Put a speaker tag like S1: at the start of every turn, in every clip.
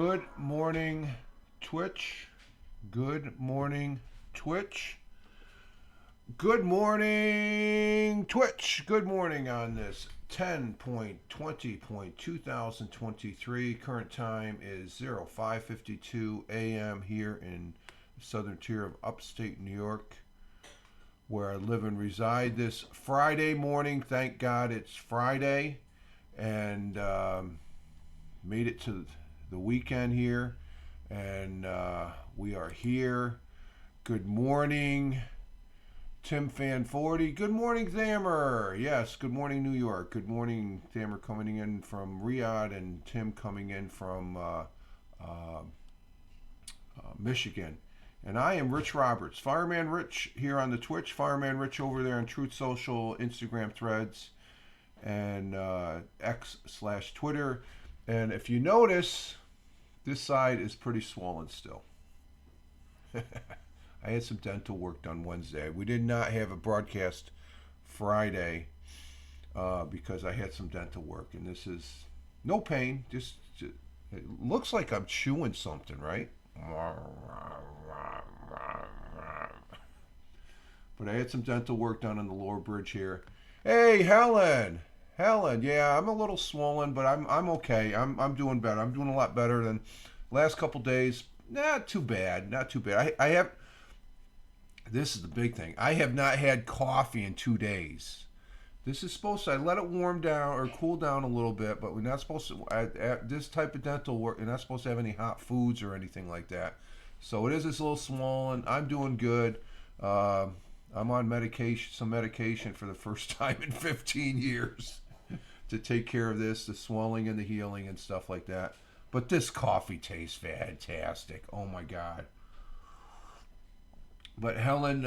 S1: Good morning, Twitch. Good morning, Twitch. Good morning, Twitch. Good morning on this 10.20.2023. Current time is 05:52 a.m. here in the southern tier of upstate New York, where I live and reside this Friday morning. Thank God it's Friday, and made it to the weekend here, and we are here. Good morning, Tim Fan 40. Good morning, Thamer. Yes, good morning, New York. Good morning, Thamer, coming in from Riyadh, and Tim coming in from Michigan. And I am Rich Roberts, Fireman Rich here on the Twitch, Fireman Rich over there on Truth Social, Instagram Threads, and X/Twitter. And if you notice, this side is pretty swollen still. I had some dental work done Wednesday. We did not have a broadcast Friday because I had some dental work. And this is no pain. Just it looks like I'm chewing something, right? But I had some dental work done on the lower bridge here. Hey, Helen. Helen, yeah, I'm a little swollen, but I'm okay. I'm doing better. I'm doing a lot better than last couple days. Not too bad. Not too bad. I have. This is the big thing. I have not had coffee in 2 days. This is supposed to. I let it warm down or cool down a little bit, but we're not supposed to. This type of dental work, you're not supposed to have any hot foods or anything like that. So it is just a little swollen. I'm doing good. I'm on medication, some medication for the first time in 15 years. To take care of this, the swelling and the healing and stuff like that. But this coffee tastes fantastic. Oh my God. But Helen,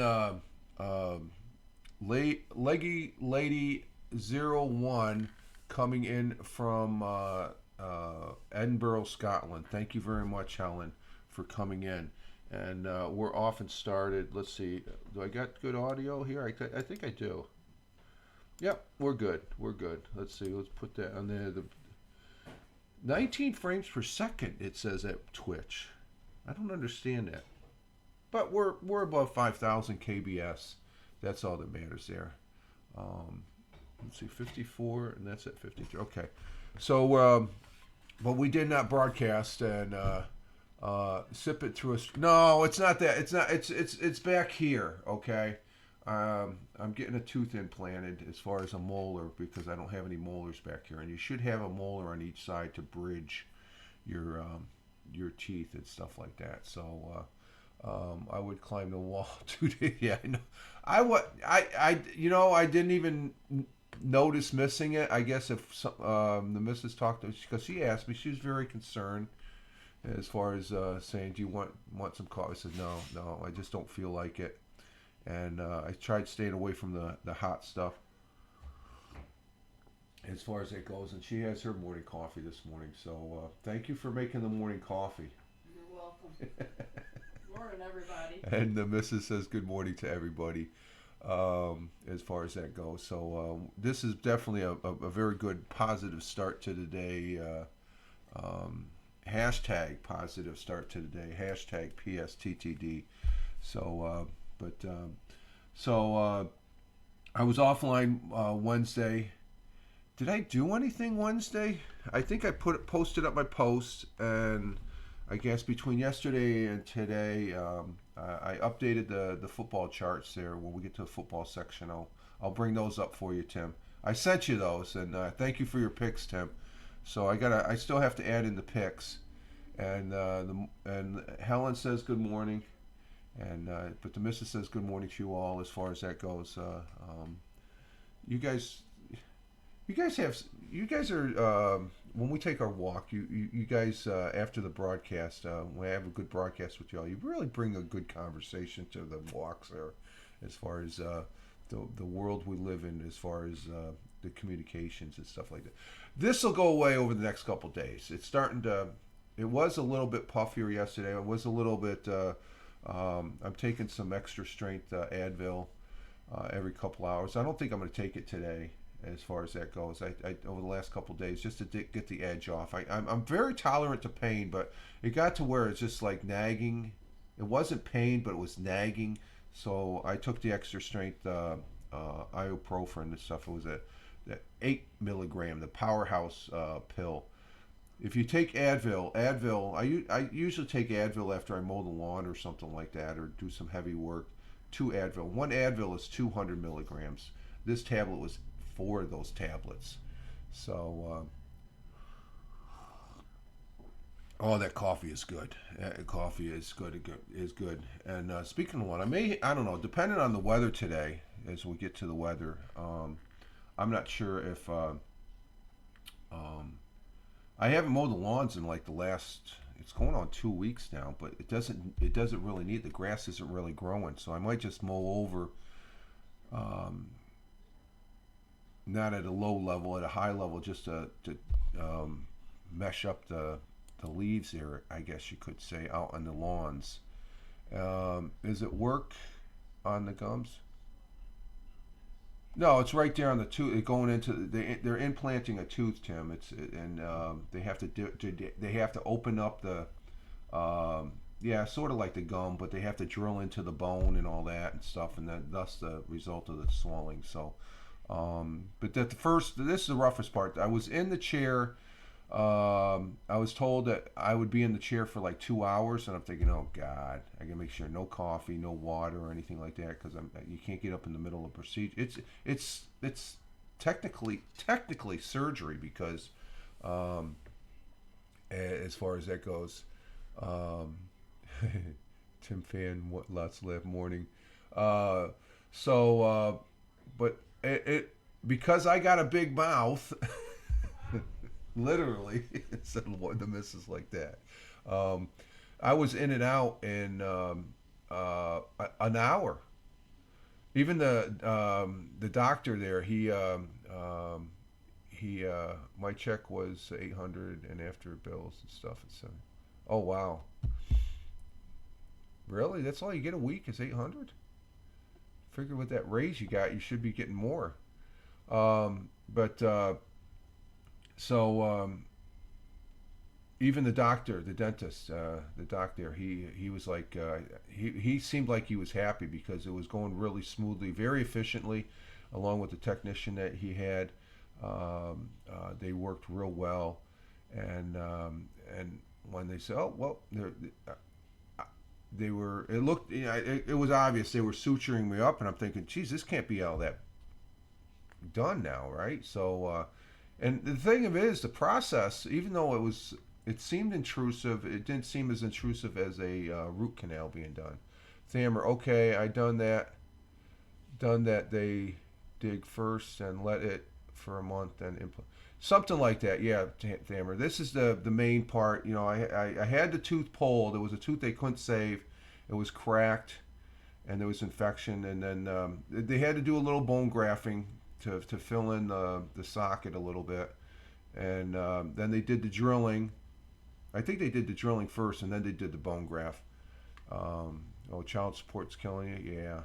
S1: Leggy Lady 01 coming in from Edinburgh, Scotland. Thank you very much, Helen, for coming in. And we're off and started. Let's see. Do I got good audio here? I think I do. Yep, we're good. We're good. Let's see. Let's put that on there. The 19 frames per second, it says at Twitch. I don't understand that. But we're above 5,000 kbs. That's all that matters there. Let's see, 54, and that's at 53. Okay. So, but we did not broadcast and sip it through a. No, it's not that. It's not. It's back here. Okay. I'm getting a tooth implanted as far as a molar because I don't have any molars back here, and you should have a molar on each side to bridge your teeth and stuff like that. So I would climb the wall 2 days. Yeah, I know. I didn't even notice missing it. I guess if the missus talked to me, because she asked me, she was very concerned as far as saying, "Do you want some coffee?" I said, "No, I just don't feel like it." And I tried staying away from the hot stuff as far as it goes. And she has her morning coffee this morning. So thank you for making the morning coffee.
S2: You're welcome. Morning, everybody.
S1: And the missus says good morning to everybody as far as that goes. So this is definitely a very good positive start to the day. Hashtag positive start to the day. Hashtag PSTTD. So... I was offline Wednesday. Did I do anything Wednesday? I think I posted up my post, and I guess between yesterday and today, I updated the football charts there. When we get to the football section, I'll bring those up for you, Tim. I sent you those, and thank you for your picks, Tim. So I still have to add in the picks, and Helen says good morning. And but the missus says good morning to you all as far as that goes. You guys are when we take our walk. You guys after the broadcast, when I have a good broadcast with y'all, you really bring a good conversation to the walks there, as far as the world we live in, as far as the communications and stuff like that. This will go away over the next couple days. It's starting to. It was a little bit puffier yesterday. It was a little bit. I'm taking some extra strength Advil every couple hours. I don't think I'm going to take it today. as far as that goes. I over the last couple of days just to get the edge off. I'm very tolerant to pain, but it got to where it's just like nagging. It wasn't pain, but it was nagging. So I took the extra strength ibuprofen and stuff. It was the 8 milligram, the powerhouse pill. If you take Advil, I usually take Advil after I mow the lawn or something like that, or do some heavy work. 2 Advil. One Advil is 200 milligrams. This tablet was 4 of those tablets. So, oh, that coffee is good. Coffee is good. Is good. And speaking of one, I don't know. Depending on the weather today, as we get to the weather, I'm not sure if I haven't mowed the lawns in like the last. It's going on 2 weeks now, but it doesn't really need, the grass isn't really growing, so I might just mow over, not at a low level, at a high level, just to mesh up the leaves there, I guess you could say, out on the lawns. Is it work on the gums? No, it's right there on the tooth. Going into they're implanting a tooth, Tim. They have to open up the yeah, sort of like the gum, but they have to drill into the bone and all that and stuff, and thus the result of the swelling. So, but this is the roughest part. I was in the chair. I was told that I would be in the chair for like 2 hours, and I'm thinking, oh God, I gotta make sure no coffee, no water, or anything like that, because you can't get up in the middle of a procedure. It's technically surgery because, as far as that goes, Tim Fan, what lots left morning. But it because I got a big mouth. Literally, said the missus like that. I was in and out in an hour. Even the doctor there, my check was 800, and after bills and stuff, it's oh wow, really? That's all you get a week is 800? Figure with that raise you got, you should be getting more. But So even the doctor, the dentist, the doctor, he was like he seemed like he was happy because it was going really smoothly, very efficiently, along with the technician that he had. They worked real well, and when they said, oh well, they were. It looked, it was obvious they were suturing me up, and I'm thinking, geez, this can't be all that done now, right? So. And the thing of it is, the process, even though it seemed intrusive, it didn't seem as intrusive as a root canal being done. Thammer, okay, I done that. They dig first and let it for a month and implant. Something like that, yeah, Thammer. This is the main part. You know, I had the tooth pulled. There was a tooth they couldn't save. It was cracked, and there was infection. And then they had to do a little bone grafting to fill in the socket a little bit, and then they did the drilling. I think they did the drilling first, and then they did the bone graft. Oh, child support's killing you, yeah.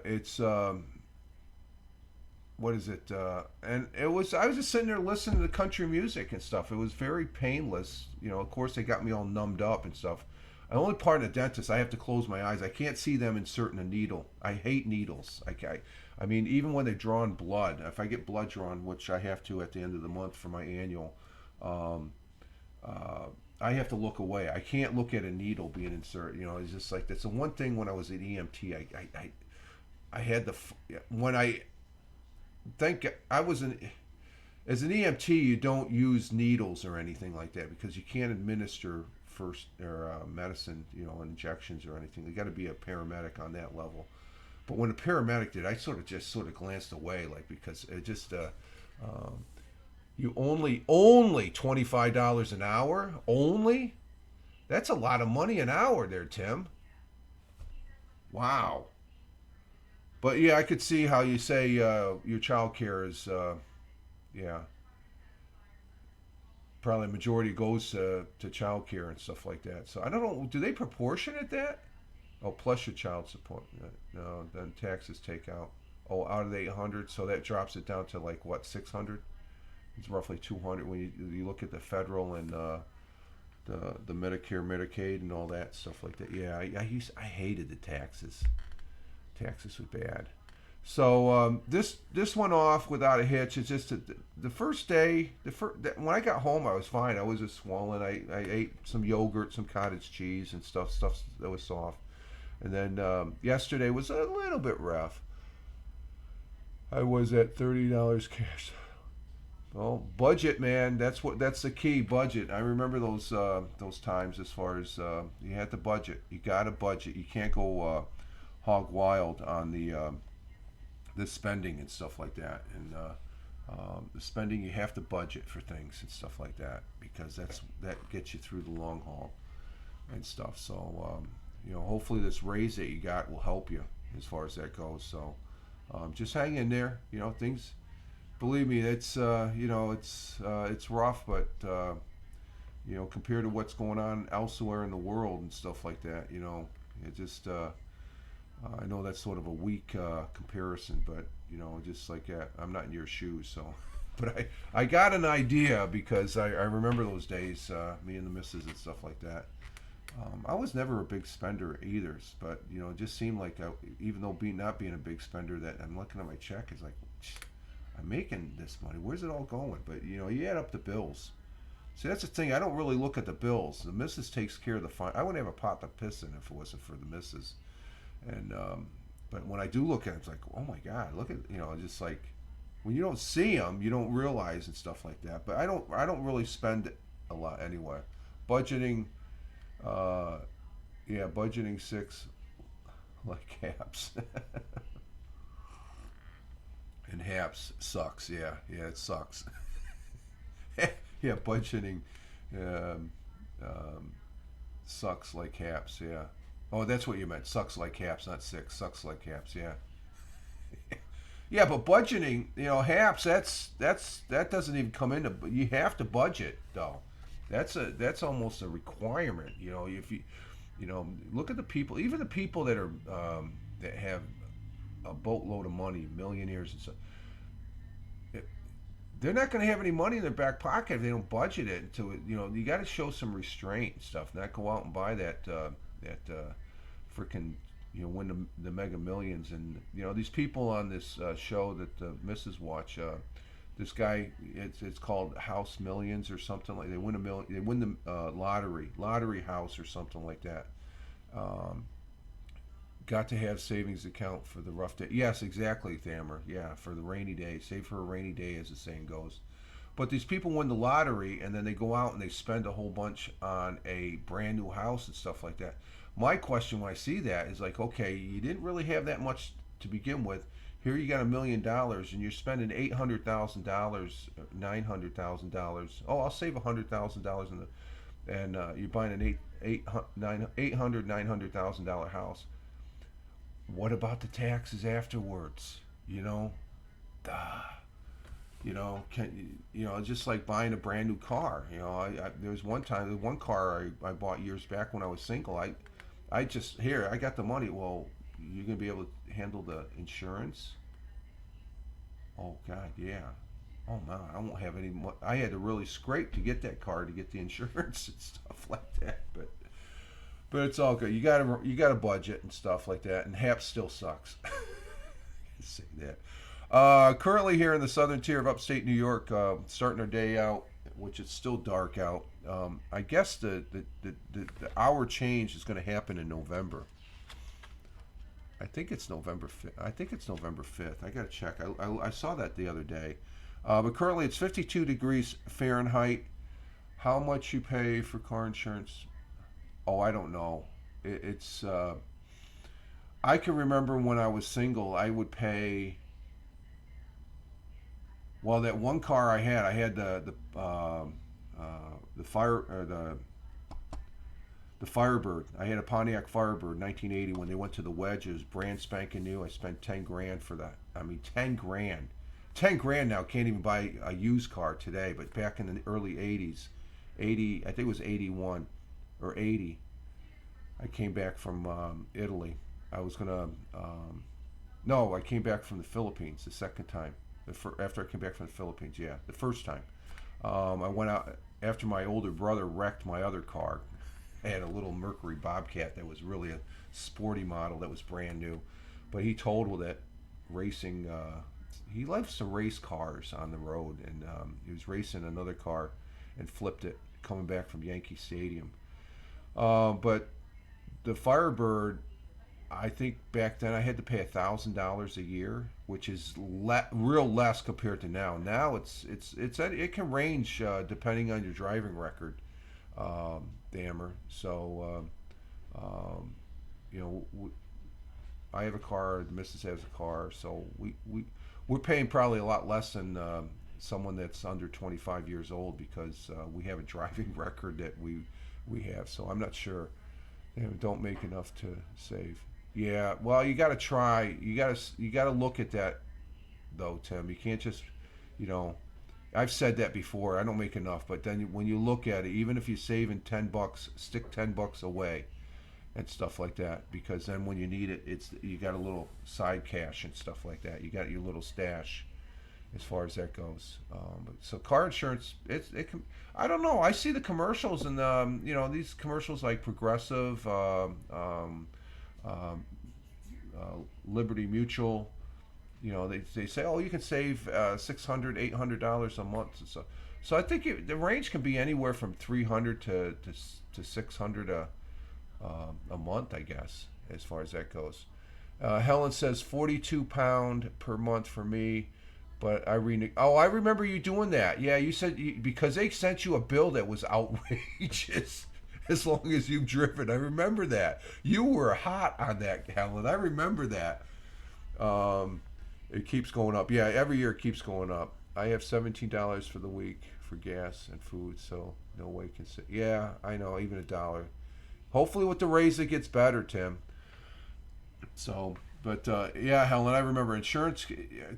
S1: It's what is it? And it was, I was just sitting there listening to country music and stuff. It was very painless. You know, of course they got me all numbed up and stuff. The only part of the dentist, I have to close my eyes. I can't see them inserting a needle. I hate needles. I mean, even when they're drawing blood, if I get blood drawn, which I have to at the end of the month for my annual, I have to look away. I can't look at a needle being inserted. You know, it's just like, that's the one thing when I was at EMT. I had the, when I think I was as an EMT, you don't use needles or anything like that because you can't administer first or medicine, you know, injections or anything. They got to be a paramedic on that level. But when a paramedic did, I sort of glanced away, like, because it just you only $25 an hour, only. That's a lot of money an hour there, Tim. Wow. But yeah, I could see how you say your child care is yeah, probably a majority goes to child care and stuff like that. So I don't know. Do they proportionate that? Oh, plus your child support. No, then taxes take out. Oh, out of the 800, so that drops it down to like what, 600? It's roughly 200 when you look at the federal and the Medicare, Medicaid, and all that stuff like that. Yeah, I hated the taxes. Taxes were bad. So this went off without a hitch. It's just the first day, when I got home, I was fine. I was just swollen. I ate some yogurt, some cottage cheese, and stuff that was soft. And then yesterday was a little bit rough. I was at $30 cash. Well, budget, man. That's the key. Budget. I remember those times. As far as you had to budget, you got to budget. You can't go hog wild on the spending and stuff like that. And the spending, you have to budget for things and stuff like that, because that gets you through the long haul and stuff. So hopefully this raise that you got will help you as far as that goes. So just hang in there. Things. Believe me, it's it's rough, but compared to what's going on elsewhere in the world and stuff like that, it just I know that's sort of a weak comparison, but just like that, I'm not in your shoes, so. But I got an idea, because I remember those days, me and the missus and stuff like that. I was never a big spender either, but it just seemed like even though not being a big spender, that I'm looking at my check, is like, I'm making this money. Where's it all going? But you add up the bills. See, that's the thing. I don't really look at the bills. The missus takes care of the fine. I wouldn't have a pot to piss in if it wasn't for the missus. And but when I do look at it, it's like, oh my God, look at just like when you don't see them, you don't realize and stuff like that. But I don't really spend a lot anyway. Budgeting, budgeting 6 like caps. And haps sucks. Yeah, it sucks. Yeah, budgeting sucks like haps. Yeah. Oh, that's what you meant. Sucks like haps, not 6. Sucks like haps. Yeah. Yeah, but budgeting, haps. That doesn't even come into. You have to budget though. That's almost a requirement. If look at the people, even the people that are that have a boatload of money, millionaires and stuff. They're not going to have any money in their back pocket if they don't budget it. You got to show some restraint and stuff. Not go out and buy that freaking win the Mega Millions. And these people on this show that the missus watch. This guy, it's called House Millions or something like. They win They win the lottery house or something like that. Got to have savings account for the rough day. Yes, exactly, Thamer. Yeah, for the rainy day. Save for a rainy day, as the saying goes. But these people win the lottery, and then they go out and they spend a whole bunch on a brand new house and stuff like that. My question when I see that is like, okay, you didn't really have that much to begin with. Here you got $1 million, and you're spending $800,000, $900,000. Oh, I'll save $100,000 and you're buying an $900,000 house. What about the taxes afterwards? Just like buying a brand new car. There was one car I bought years back when I was single. I got the money. Well, you're gonna be able to handle the insurance? Oh God, yeah. Oh no, I won't have any. I had to really scrape to get that car to get the insurance and stuff like that. But it's all good. You gotta budget and stuff like that. And HAP still sucks. Say that. Currently here in the southern tier of upstate New York, starting our day out, which is still dark out. I guess the hour change is going to happen in November. I think it's November 5th. I gotta check. I saw that the other day. But currently it's 52 degrees Fahrenheit. How much you pay for car insurance? Oh, I don't know. It's I can remember when I was single, I would pay. Well, that one car I had the fire the Firebird. I had a Pontiac Firebird 1980 when they went to the Wedge. It was brand spanking new. I spent 10 grand for that. I mean, 10 grand. 10 grand now can't even buy a used car today, but back in the early 80s, I think it was 81 or 80. I came back from Italy. I was gonna No, I came back from the Philippines the second time. After I came back from the Philippines, yeah, the first time. I went out after my older brother wrecked my other car. I had a little Mercury Bobcat that was really a sporty model that was brand new, but he totaled it racing. He loves to race cars on the road, and he was racing another car and flipped it coming back from Yankee Stadium. But the Firebird, I think back then I had to pay $1,000 a year, which is real less compared to now. Now it can range depending on your driving record, Dammer. So you know, I have a car, the missus has a car, so we're paying probably a lot less than someone that's under 25 years old because we have a driving record that we have. So I'm not sure. Don't make enough to save. Yeah, well, you got to try. You got to look at that though, Tim. You can't just, you know, I've said that before. I don't make enough, but then when you look at it, even if you're saving $10, stick $10 away and stuff like that, because then when you need it, it's you got a little side cash and stuff like that. You got your little stash as far as that goes. So car insurance, it can. I don't know. I see the commercials and you know, these commercials like Progressive, um, uh, Liberty Mutual. You know, they say, oh, you can save $600, $800 a month. So I think the range can be anywhere from 300 to 600 a month, I guess, as far as that goes. Helen says £42 per month for me, but I remember you doing that. Yeah, you said because they sent you a bill that was outrageous. As long as you've driven, I remember that you were hot on that, Helen. I remember that. It keeps going up. Yeah, every year it keeps going up. I have $17 for the week for gas and food, so no way can say. Yeah, I know, even $1. Hopefully, with the raise, it gets better, Tim. So, but yeah, Helen, I remember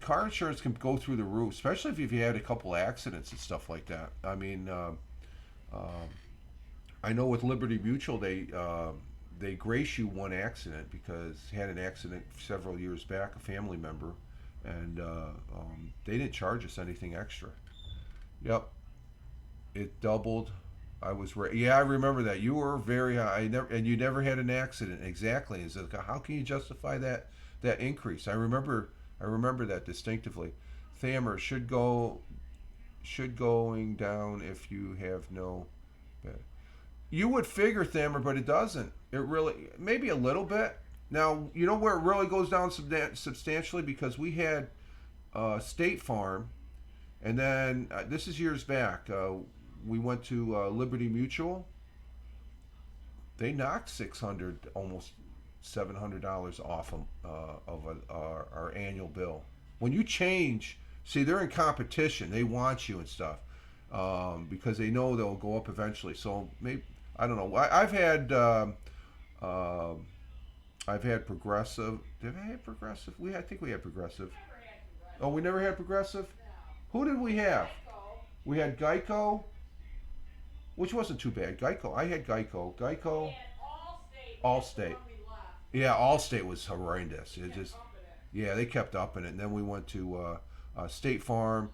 S1: car insurance can go through the roof, especially if you've had a couple accidents and stuff like that. I mean, I know with Liberty Mutual, they grace you one accident because he had an accident several years back, a family member, and they didn't charge us anything extra. Yep, it doubled. Yeah, I remember that. You were very high. And you never had an accident. Exactly. Is it, how can you justify that increase? I remember that distinctively. Thammer should going down if you have no. You would figure, Thammer, but it doesn't. It really, maybe a little bit. Now, you know where it really goes down substantially? Because we had State Farm, and then this is years back. We went to Liberty Mutual. They knocked 600, almost $700 off our annual bill. When you change, see, they're in competition. They want you and stuff because they know they'll go up eventually. So maybe I don't know. I've had Progressive. Did I have Progressive? I think we had Progressive. Oh, we never had Progressive? Who did we have? We had Geico, which wasn't too bad. Geico. I had Geico. Allstate. Yeah, Allstate was horrendous. It just, yeah, they kept upping it. And then we went to State Farm,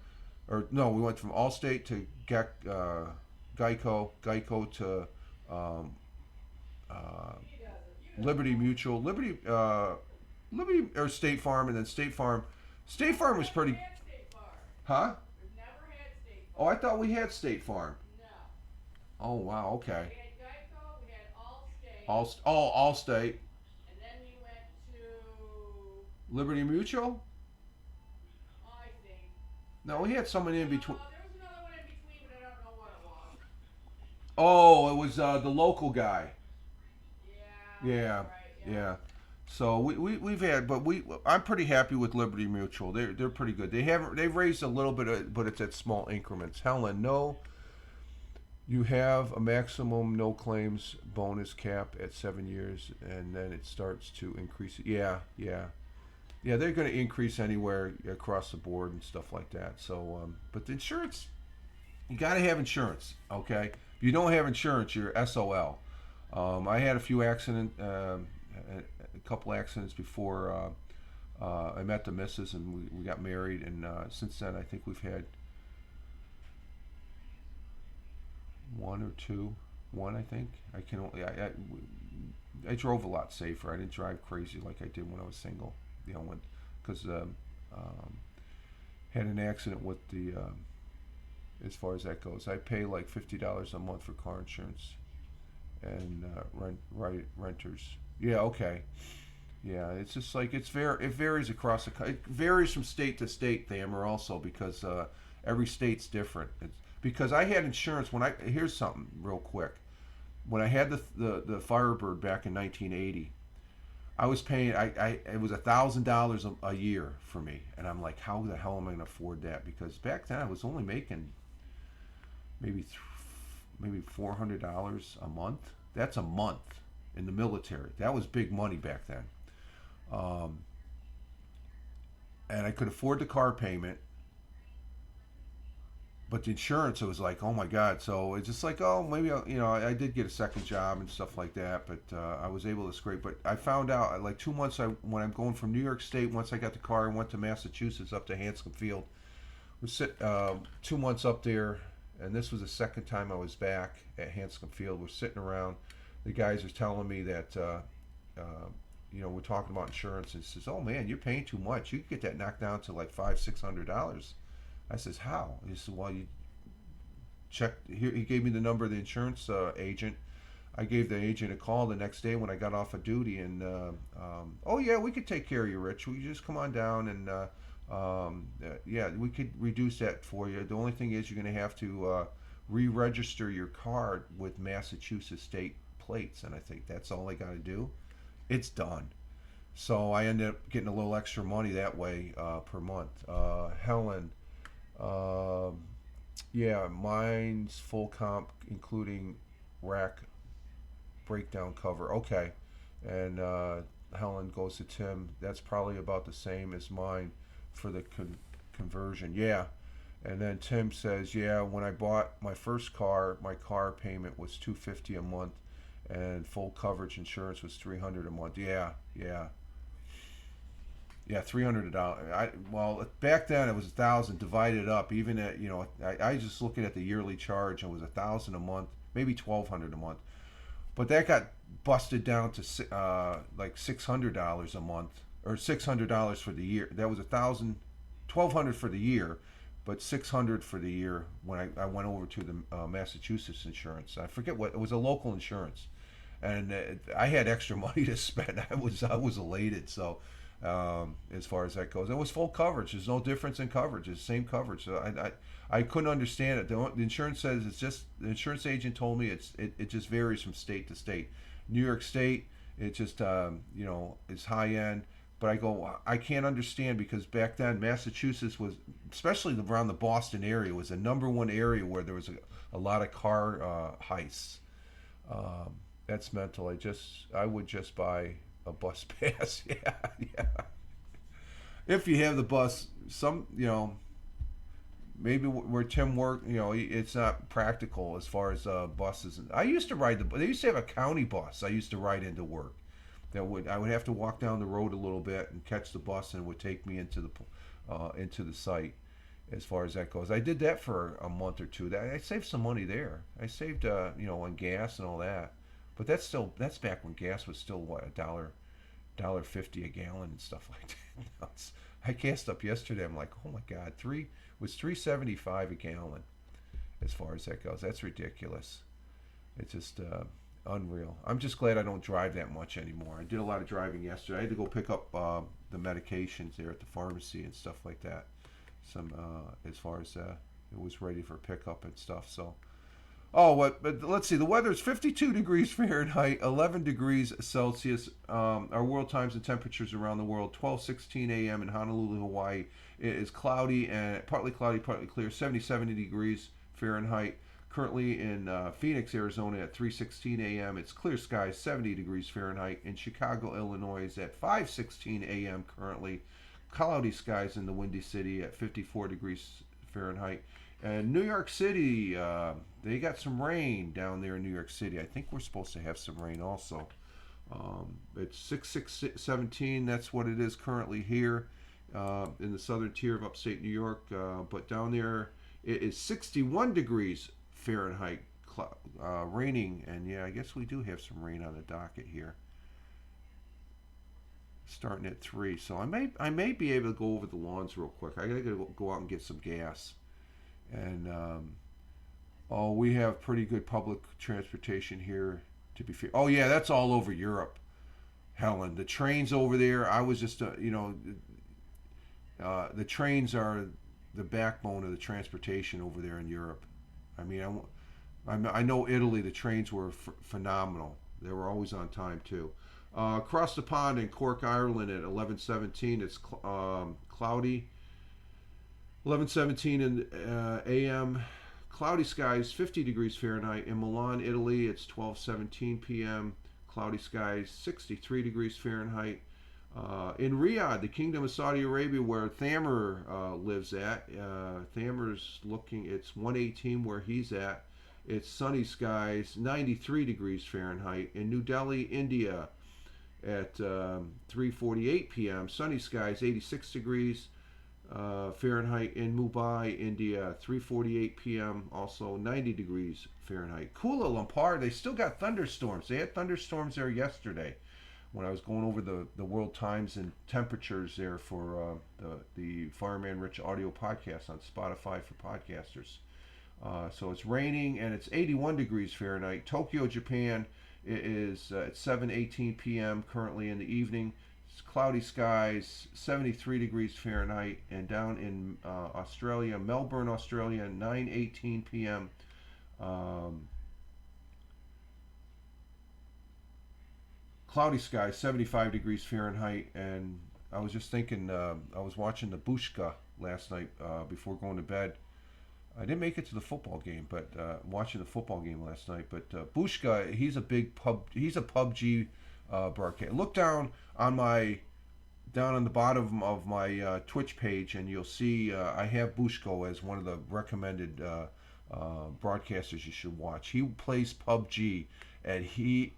S1: or no, we went from Allstate to Geico to Liberty Mutual, Liberty or State Farm, and then State Farm. State Farm was pretty. Huh? Oh, I thought we had State Farm. Oh wow, okay.
S2: We had Geico, we had Allstate.
S1: Allstate.
S2: And then we went to,
S1: Liberty Mutual?
S2: I think.
S1: No, we had someone in between.
S2: There was another one in between, but I don't know what it was.
S1: Oh, it was the local guy. Yeah,
S2: Right,
S1: yeah. So we've had, but I'm pretty happy with Liberty Mutual. They're pretty good. They've raised a little bit, but it's at small increments. Helen, no. You have a maximum no claims bonus cap at 7 years, and then it starts to increase. Yeah. They're going to increase anywhere across the board and stuff like that. So, but the insurance, you got to have insurance. Okay, if you don't have insurance, you're SOL. I had a couple accidents before I met the missus and we got married, and since then I think we've had one or two. One, I think. I can only. I drove a lot safer. I didn't drive crazy like I did when I was single. You know, when because um, had an accident with the. As far as that goes, I pay like $50 a month for car insurance and renters. Yeah, okay. Yeah, it's just like it varies across it varies from state to state, Thamer, also because every state's different. Because I had insurance when I here's something real quick. When I had the Firebird back in 1980, I was paying I it was $1,000 a year for me, and I'm like, how the hell am I going to afford that? Because back then I was only making maybe maybe $400 a month. That's a month in the military. That was big money back then. Um, and I could afford the car payment, but the insurance, it was like, oh my god. So it's just like, oh, maybe I did get a second job and stuff like that, but I was able to scrape. But I found out like 2 months when I'm going from New York State, once I got the car, I went to Massachusetts up to Hanscom Field. We sit 2 months up there, and this was the second time I was back at Hanscom Field. We're sitting around. The guys are telling me that we're talking about insurance. And he says, "Oh man, you're paying too much. You could get that knocked down to like $500-600." I says, "How?" He said, "Well, you check here." He gave me the number of the insurance agent. I gave the agent a call the next day when I got off of duty, and oh yeah, we could take care of you, Rich. We just come on down and yeah, we could reduce that for you. The only thing is you're going to have to re-register your car with Massachusetts state plates, and I think that's all I got to do. It's done. So I ended up getting a little extra money that way per month. Helen, um yeah, mine's full comp, including rack breakdown cover. Okay, and Helen goes to Tim. That's probably about the same as mine for the conversion. Yeah, and then Tim says, yeah, when I bought my first car, my car payment was $250 a month, and full coverage insurance was $300 a month. Yeah, yeah. Yeah, $300. Well, back then it was 1,000 divided up. Even at I was just looking at the yearly charge. It was 1,000 a month, maybe 1,200 a month. But that got busted down to like $600 a month, or $600 for the year. That was 1,000, 1,200 for the year, but 600 for the year when I went over to the Massachusetts insurance. I forget what it was, a local insurance, and I had extra money to spend. I was elated. So as far as that goes, it was full coverage. There's no difference in coverage. It's the same coverage. So I couldn't understand it. The insurance says it's just, the insurance agent told me it just varies from state to state. New York State, it just it's high end. But I go, I can't understand, because back then Massachusetts was, especially around the Boston area, was the number one area where there was a lot of car heists. That's mental. I would just buy a bus pass. Yeah, yeah. If you have the bus, maybe where Tim worked, it's not practical as far as buses. I used to ride they used to have a county bus I used to ride into work. I would have to walk down the road a little bit and catch the bus, and it would take me into the site. As far as that goes, I did that for a month or two. I saved some money there. I saved on gas and all that. But that's back when gas was still what, dollar 50 a gallon and stuff like that. I gassed up yesterday. I'm like, oh my god, was $3.75 a gallon. As far as that goes, that's ridiculous. It's just unreal. I'm just glad I don't drive that much anymore. I did a lot of driving yesterday. I had to go pick up the medications there at the pharmacy and stuff like that. Some as far as it was ready for pickup and stuff. So, but let's see. The weather is 52 degrees Fahrenheit, 11 degrees Celsius. Our world times and temperatures around the world: 12:16 a.m. in Honolulu, Hawaii. It is cloudy and partly clear, 77 degrees Fahrenheit. Currently in Phoenix, Arizona at 3:16 a.m. It's clear skies, 70 degrees Fahrenheit. In Chicago, Illinois is at 5:16 a.m. currently. Cloudy skies in the Windy City at 54 degrees Fahrenheit. And New York City, they got some rain down there in New York City. I think we're supposed to have some rain also. It's 6617. That's what it is currently here in the southern tier of upstate New York. But down there, it is 61 degrees Fahrenheit, raining. And yeah, I guess we do have some rain on the docket here, starting at 3. So I may be able to go over the lawns real quick. I gotta go out and get some gas. And oh, we have pretty good public transportation here. To be fair, oh yeah, that's all over Europe, Helen. The trains over there. I was just the trains are the backbone of the transportation over there in Europe. I mean, I know Italy. The trains were phenomenal. They were always on time too. Across the pond in Cork, Ireland, at 11:17, it's cloudy. 11:17 in a.m. Cloudy skies, 50 degrees Fahrenheit. In Milan, Italy, it's 12:17 p.m. Cloudy skies, 63 degrees Fahrenheit. In Riyadh, the Kingdom of Saudi Arabia, where Thamer lives at, Thamer's looking. It's 1:18 where he's at. It's sunny skies, 93 degrees Fahrenheit. In New Delhi, India, at 3:48 p.m. Sunny skies, 86 degrees Fahrenheit. In Mumbai, India, 3:48 p.m. Also 90 degrees Fahrenheit. Kuala Lumpur, they still got thunderstorms. They had thunderstorms there yesterday when I was going over the world times and temperatures there for the Fireman Rich audio podcast on Spotify for podcasters. So it's raining and it's 81 degrees Fahrenheit. Tokyo, Japan, it is at 7:18 p.m. currently in the evening. It's cloudy skies, 73 degrees Fahrenheit. And down in Australia, Melbourne, Australia, 9:18 p.m. Cloudy skies, 75 degrees Fahrenheit. And I was just thinking, I was watching the Bushka last night before going to bed. I didn't make it to the football game, but watching the football game last night. But Bushka, he's a PUBG broadcast. Look down on the bottom of my Twitch page, and you'll see I have Bushko as one of the recommended broadcasters you should watch. He plays PUBG, and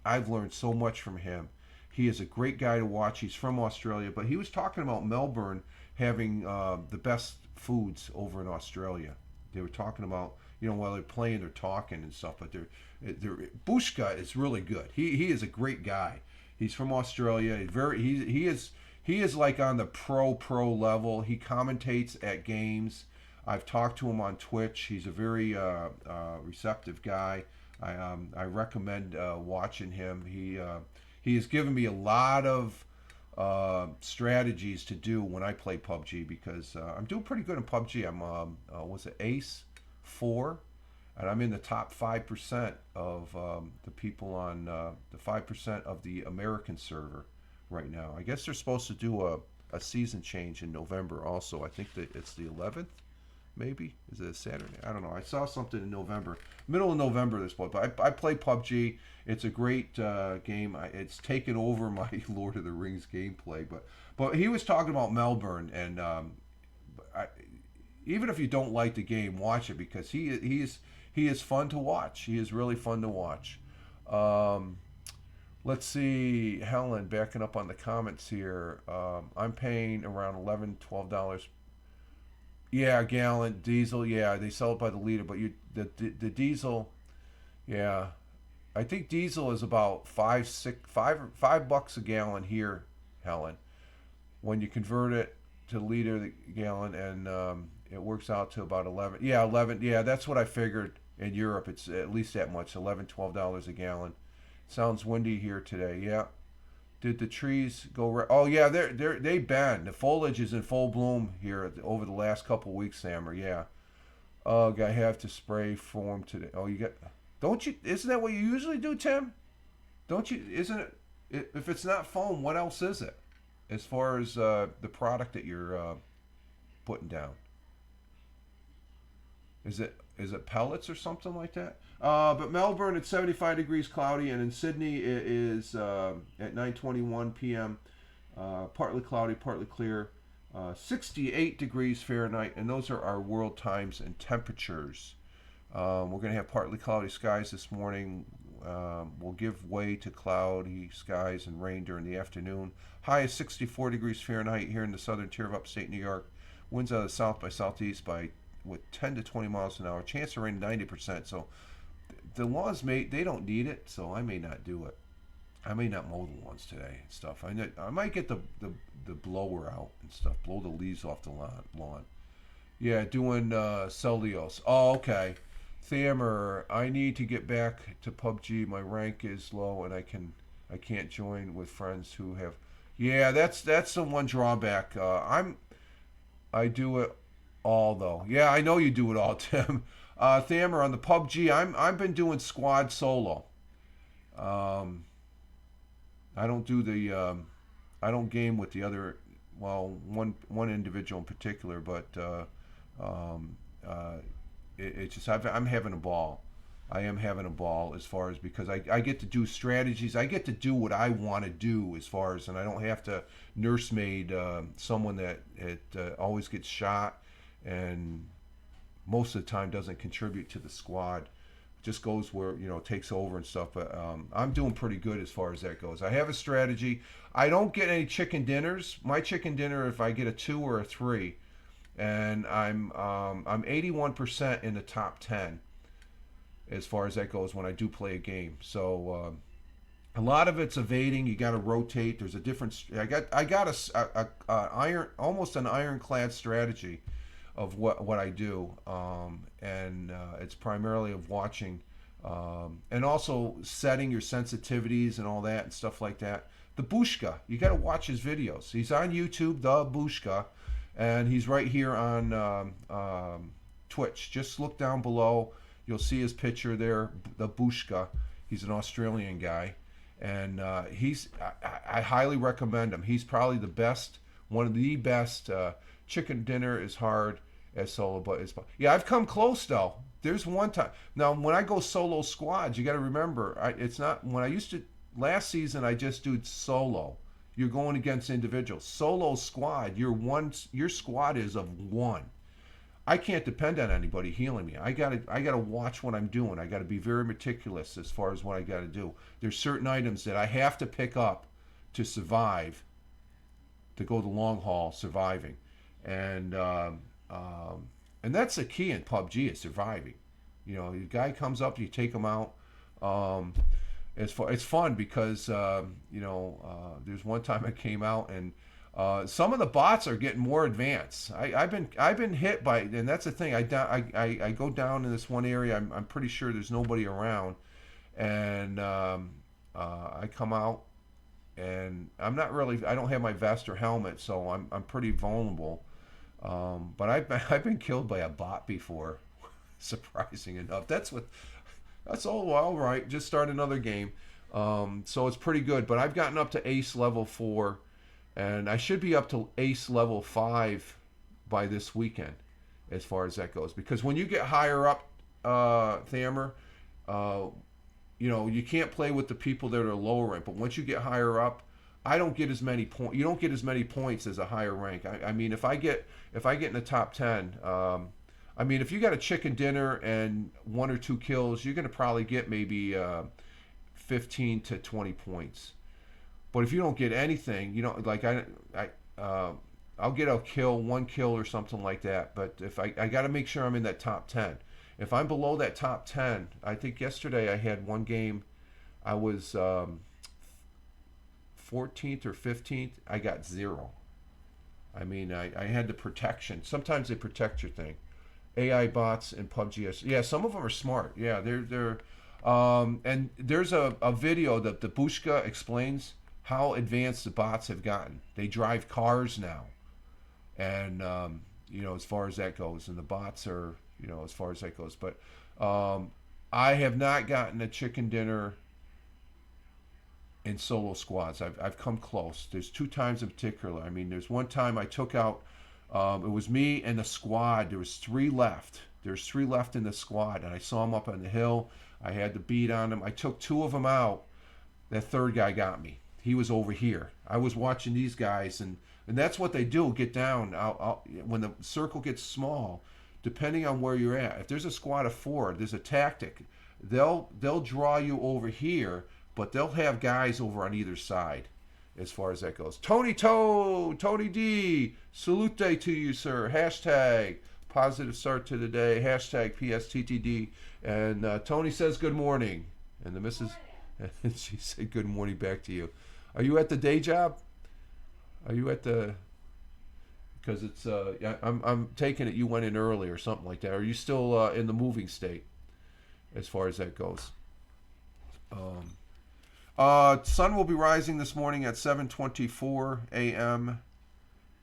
S1: I've learned so much from him. He is a great guy to watch. He's from Australia, but he was talking about Melbourne having the best foods over in Australia. They were talking about, while they're playing, they're talking and stuff. But Bushka is really good. He is a great guy. He's from Australia. He is like on the pro level. He commentates at games. I've talked to him on Twitch. He's a very receptive guy. I recommend watching him. He has given me a lot of strategies to do when I play PUBG, because I'm doing pretty good in PUBG. I'm was it Ace 4, and I'm in the top 5% of the people on the 5% of the American server right now. I guess they're supposed to do a season change in November also. I think that it's the 11th, maybe. Is it a Saturday? I don't know. I saw something in November, middle of November this month. But I play PUBG. It's a great game. It's taken over my Lord of the Rings gameplay. But he was talking about Melbourne, and even if you don't like the game, watch it, because he is fun to watch. He is really fun to watch. Let's see, Helen, backing up on the comments here. I'm paying around $11-12. Yeah, gallon diesel. Yeah, they sell it by the liter, but the diesel. Yeah, I think diesel is about $5 a gallon here, Helen. When you convert it to liter, the gallon, and it works out to about 11. Yeah, 11. Yeah, that's what I figured. In Europe, it's at least that much, $11-12 a gallon. Sounds windy here today. Yeah. Did the trees go? Oh yeah, they bend. The foliage is in full bloom here over the last couple of weeks, Sammer. Yeah. Ugh, I have to spray foam today. Oh, you got? Don't you? Isn't that what you usually do, Tim? Don't you? Isn't it? If it's not foam, what else is it? As far as the product that you're putting down, is it pellets or something like that? But Melbourne, it's 75 degrees, cloudy, and in Sydney it is at 9:21 p.m. Partly cloudy, partly clear, 68 degrees Fahrenheit, and those are our world times and temperatures. We're going to have partly cloudy skies this morning, will give way to cloudy skies and rain during the afternoon. High is 64 degrees Fahrenheit here in the southern tier of upstate New York. Winds out of the south by southeast by with 10 to 20 miles an hour. Chance of rain 90%. So the laws they don't need it, so I may not do it. I may not mow the lawns today and stuff. I might get the blower out and stuff, blow the leaves off the lawn. Yeah, doing Celios. Oh, okay. Thammer, I need to get back to PUBG. My rank is low, and I can't join with friends who have. Yeah, that's the one drawback. I do it all though. Yeah, I know you do it all, Tim. Thammer, on the PUBG, I've been doing squad solo. Um, I don't do I don't game with the other. Well, one individual in particular, but um, uh, it's just I'm having a ball. I am having a ball as far as because I get to do strategies. I get to do what I want to do as far as, and I don't have to nursemaid someone that always gets shot and most of the time doesn't contribute to the squad. Just goes where takes over and stuff. But I'm doing pretty good as far as that goes. I have a strategy. I don't get any chicken dinners. My chicken dinner, if I get a 2 or a 3, and I'm 81% in the top 10 as far as that goes when I do play a game. So a lot of it's evading. You got to rotate. There's a different. I got a iron, almost an ironclad strategy of what I do, and it's primarily of watching, and also setting your sensitivities and all that and stuff like that. The Bushka, you got to watch his videos. He's on YouTube, the Bushka, and he's right here on Twitch. Just look down below. You'll see his picture there, the Bushka. He's an Australian guy, and I highly recommend him. He's probably the best, one of the best. Chicken dinner is hard as solo, but yeah, I've come close though. There's one time now when I go solo squads, you got to remember, it's not when I used to last season. I just do solo. You're going against individuals. Solo squad, your squad is of one. I can't depend on anybody healing me. I gotta watch what I'm doing. I gotta be very meticulous as far as what I gotta do. There's certain items that I have to pick up to survive, to go the long haul surviving, and that's the key in PUBG is surviving. The guy comes up, you take him out. It's fun because there's one time I came out and some of the bots are getting more advanced. I've been hit by, and that's the thing. I go down in this one area. I'm pretty sure there's nobody around, and I come out, and I'm not really. I don't have my vest or helmet, so I'm pretty vulnerable. But I've been killed by a bot before, surprising enough. That's all right. Just start another game. So it's pretty good. But I've gotten up to ace level 4. And I should be up to ace level 5 by this weekend, as far as that goes. Because when you get higher up, Thammer, you can't play with the people that are lower rank. But once you get higher up, I don't get as many points. You don't get as many points as a higher rank. I mean, if I get in the top 10, I mean, if you got a chicken dinner and 1 or 2 kills, you're going to probably get maybe 15 to 20 points. But if you don't get anything, like I'll get a kill, 1 kill or something like that. But if I got to make sure I'm in that top 10. If I'm below that top 10, I think yesterday I had one game, I was 14th or 15th. I got 0. I mean, I had the protection. Sometimes they protect your thing. AI bots and PUBG. Yeah, some of them are smart. Yeah, they're and there's a video that the Bushka explains how advanced the bots have gotten. They drive cars now, and as far as that goes, and the bots are, as far as that goes. But I have not gotten a chicken dinner in solo squads. I've come close. There's 2 times in particular. I mean, there's one time I took out. It was me and the squad. There was 3 left. There's 3 left in the squad, and I saw them up on the hill. I had the beat on them. I took 2 of them out. That third guy got me. He was over here. I was watching these guys, and that's what they do. Get down. When the circle gets small, depending on where you're at. If there's a squad of 4, there's a tactic. they'll draw you over here, but they'll have guys over on either side as far as that goes. Tony D, salute to you, sir. Hashtag positive start to the day. Hashtag PSTTD. And Tony says good morning. And the missus, and she said good morning back to you. Are you at the day job? Are you at the? Because it's I'm taking it you went in early or something like that. Are you still in the moving state as far as that goes? Sun will be rising this morning at 7:24 a.m.,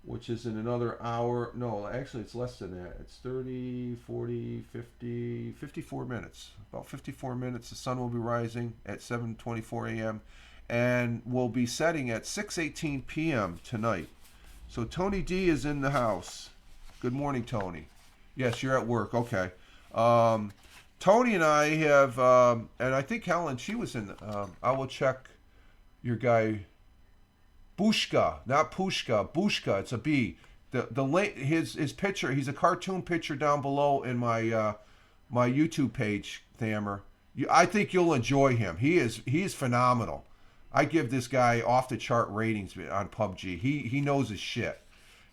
S1: which is in another hour. No, actually, it's less than that. It's 30, 40, 50, 54 minutes. About 54 minutes, the sun will be rising at 7:24 a.m. and will be setting at 6:18 p.m. tonight. So Tony D is in the house. Good morning, Tony. Yes, you're at work. Okay. Tony and I have, and I think Helen, she was in. I will check your guy, Bushka, not Pushka, Bushka. It's a B. His picture. He's a cartoon picture down below in my my YouTube page, Thamer. I think you'll enjoy him. He is phenomenal. I give this guy off the chart ratings on PUBG. He knows his shit.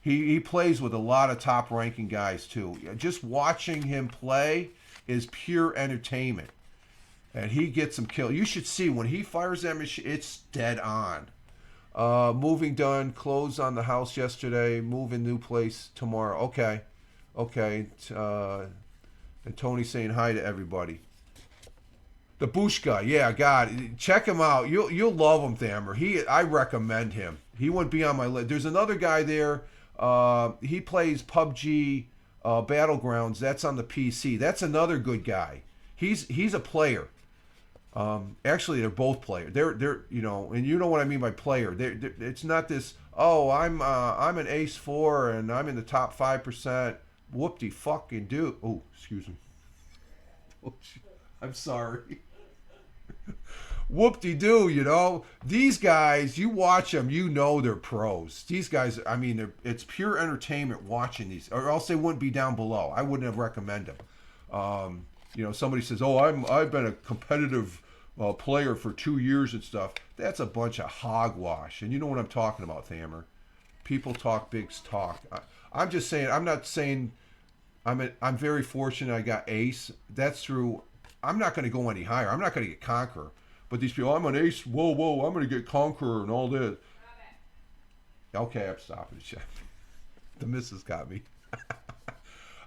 S1: He plays with a lot of top ranking guys too. Just watching him play is pure entertainment, and he gets some kill. You should see when he fires that machine; it's dead on. Moving done. Closed on the house yesterday. Moving new place tomorrow. Okay. And Tony's saying hi to everybody. The Bushka, yeah, God, check him out. You'll love him, Thamer. I recommend him. He wouldn't be on my list. There's another guy there. He plays PUBG Battlegrounds. That's on the PC. That's another good guy. He's a player. Actually, they're both players. They're and you know what I mean by player. It's not this. Oh, I'm an ace 4 and I'm in the top 5%. Whoop-de fucking do. Oh, excuse me. Oh, I'm sorry. Whoop-de-doo, These guys, you watch them, they're pros. These guys, I mean, it's pure entertainment watching these, or else they wouldn't be down below. I wouldn't have recommended them. Somebody says, oh, I've been a competitive player for 2 years and stuff. That's a bunch of hogwash. And you know what I'm talking about, Thamer. People talk, bigs talk. I'm just saying, I'm not saying, I'm very fortunate I got ace. That's through, I'm not going to go any higher. I'm not going to get conqueror. But these people, I'm an ace. Whoa, I'm going to get conqueror and all this. Okay, I'm stopping it. The missus got me.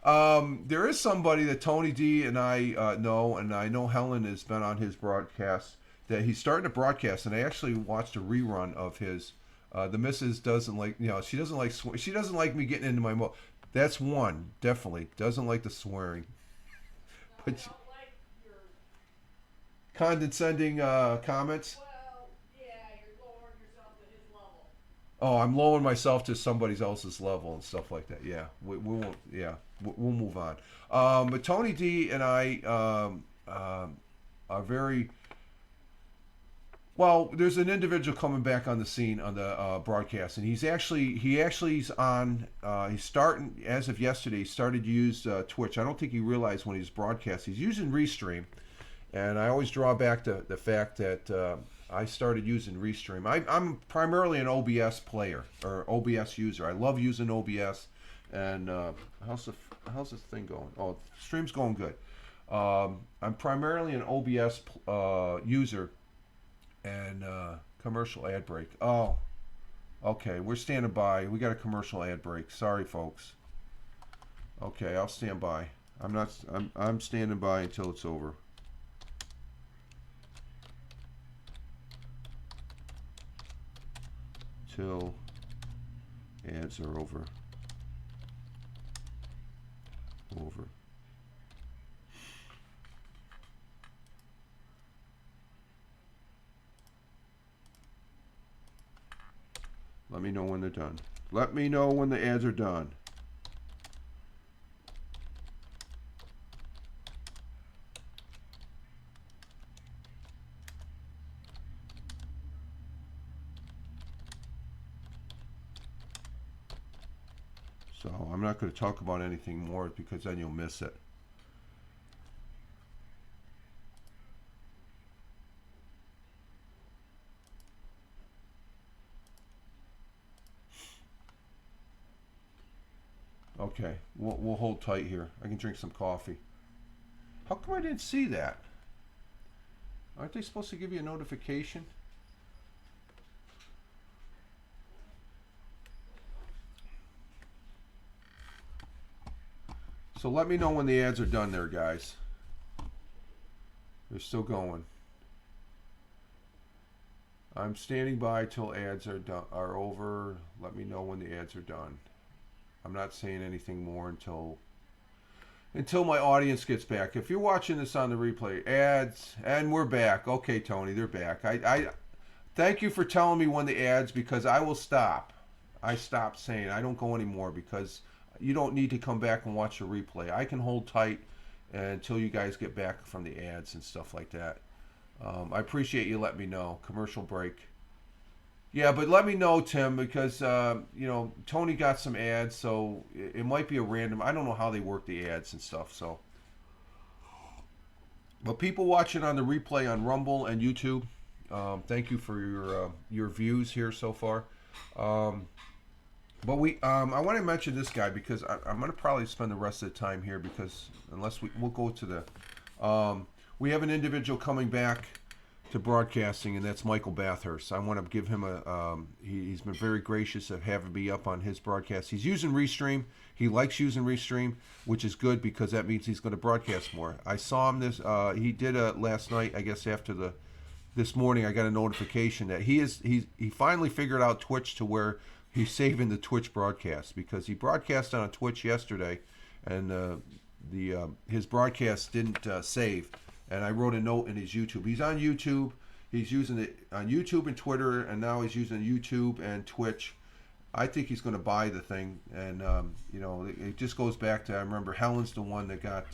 S1: There is somebody that Tony D and I know, and I know Helen has been on his broadcast, that he's starting to broadcast, and I actually watched a rerun of his. The missus doesn't like, she doesn't like me getting into my mode. That's one, definitely. Doesn't like the swearing. But condescending comments.
S2: Well, yeah, you're lowering yourself to his level.
S1: Oh, I'm lowering myself to somebody else's level and stuff like that. Yeah, we won't. Yeah, we'll move on. But Tony D and I are very. Well, there's an individual coming back on the scene on the broadcast, and he's on. He's starting as of yesterday. He started to use Twitch. I don't think he realized when he's broadcast. He's using Restream. And I always draw back to the fact that I started using Restream. I'm primarily an OBS player or OBS user. I love using OBS. And how's this thing going? Oh, stream's going good. I'm primarily an OBS user. And commercial ad break. Oh, okay. We're standing by. We got a commercial ad break. Sorry, folks. Okay, I'll stand by. I'm standing by until it's over. Till ads are over. Let me know when they're done. Let me know when the ads are done. So I'm not going to talk about anything more because then you'll miss it. Okay, we'll hold tight here. I can drink some coffee. How come I didn't see that? Aren't they supposed to give you a notification? So let me know when the ads are done there, guys. They're still going. I'm standing by till ads are over. Let me know when the ads are done. I'm not saying anything more until my audience gets back. If you're watching this on the replay, ads, and we're back. Okay, Tony, they're back. I thank you for telling me when the ads, because I will stop. I stopped saying I don't go anymore because you don't need to come back and watch a replay. I can hold tight until you guys get back from the ads and stuff like that. I appreciate you letting me know. Commercial break. Yeah, but let me know, Tim, because Tony got some ads, so it might be a random. I don't know how they work the ads and stuff. So, but people watching on the replay on Rumble and YouTube, thank you for your views here so far. But I want to mention this guy because I'm going to probably spend the rest of the time here because we'll go to the. We have an individual coming back to broadcasting, and that's Michael Bathurst. I want to give him he's been very gracious of having me up on his broadcast. He's using Restream. He likes using Restream, which is good because that means he's going to broadcast more. I saw him he did last night, I guess this morning I got a notification that he finally figured out Twitch to where he's saving the Twitch broadcast, because he broadcast on a Twitch yesterday and his broadcast didn't save. And I wrote a note in his YouTube. He's on YouTube. He's using it on YouTube and Twitter, and now he's using YouTube and Twitch. I think he's going to buy the thing. And, it just goes back to, I remember Helen's the one that got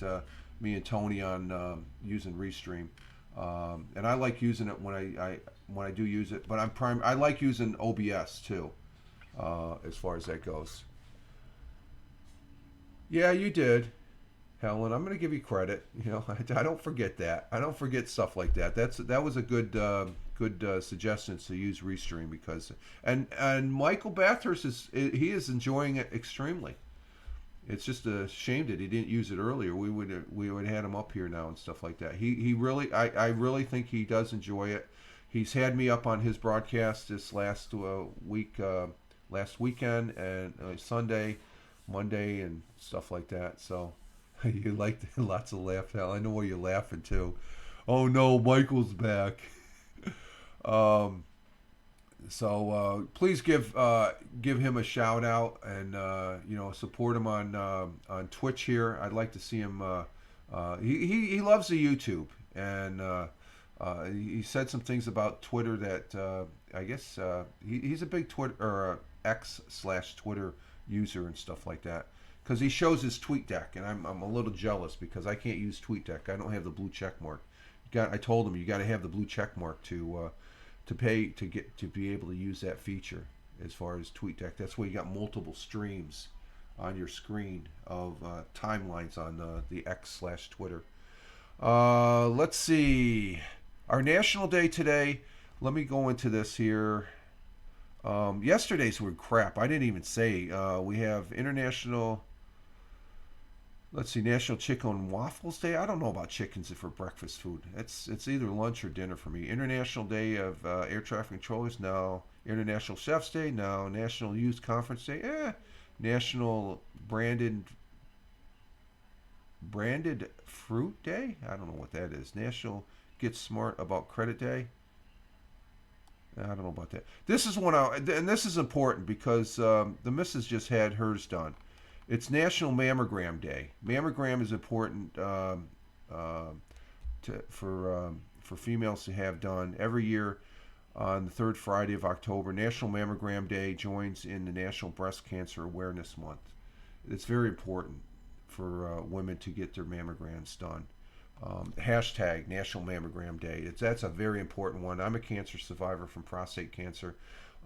S1: me and Tony on using Restream. And I like using it when I do use it. But I like using OBS too, as far as that goes. Yeah, you did. Helen, I'm going to give you credit. I don't forget that. I don't forget stuff like that. That was a good suggestion to use Restream because and Michael Bathurst is enjoying it extremely. It's just a shame that he didn't use it earlier. We would have had him up here now and stuff like that. He really I really think he does enjoy it. He's had me up on his broadcast this last weekend and Sunday, Monday, and stuff like that. So. You like lots of laugh, Hal. I know why you're laughing too. Oh no, Michael's back. So please give him a shout out and support him on Twitch here. I'd like to see him. He loves the YouTube, and he said some things about Twitter that I guess he's a big Twitter or X/Twitter user and stuff like that. Because he shows his TweetDeck, and I'm a little jealous because I can't use TweetDeck. I don't have the blue check mark. I told him you got to have the blue check mark to pay to be able to use that feature as far as TweetDeck. That's where you got multiple streams on your screen of timelines on the X/Twitter. Let's see, our national day today. Let me go into this here. Yesterday's were crap. I didn't even say. We have international. Let's see, National Chicken and Waffles Day. I don't know about chickens for breakfast food. It's either lunch or dinner for me. International Day of Air Traffic Controllers. No. International Chef's Day. No. National Youth Conference Day. National Branded Fruit Day. I don't know what that is. National Get Smart About Credit Day. I don't know about that. This is and this is important because the missus just had hers done. It's National Mammogram Day. Mammogram is important for females to have done every year on the third Friday of October. National Mammogram Day joins in the National Breast Cancer Awareness Month. It's very important for women to get their mammograms done. Hashtag National Mammogram Day. That's a very important one. I'm a cancer survivor from prostate cancer.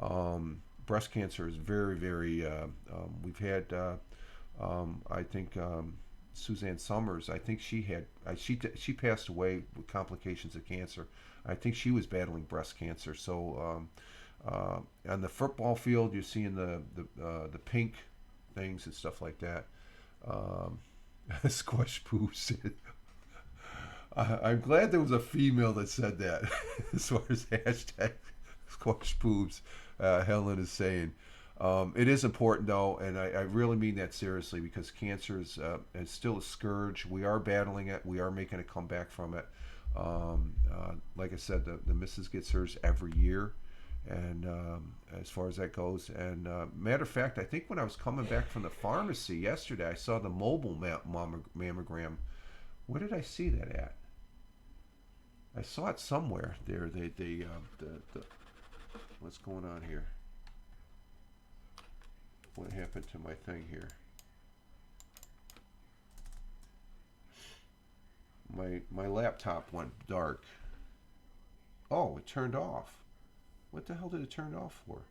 S1: Breast cancer is very, very. We've had. I think Suzanne Summers. I think she had. She passed away with complications of cancer. I think she was battling breast cancer. So on the football field, you're seeing the pink things and stuff like that. Um, Squash Poops. I'm glad there was a female that said that as far as hashtag Squash Poops. Helen is saying. It is important though, and I really mean that seriously because cancer is still a scourge. We are battling it. We are making a comeback from it. Like I said, the missus gets hers every year, and as far as that goes. And matter of fact, I think when I was coming back from the pharmacy yesterday, I saw the mobile mammogram. Where did I see that at? I saw it somewhere there. The what's going on here? What happened to my thing here? My laptop went dark. Oh, it turned off. What the hell did it turn off for?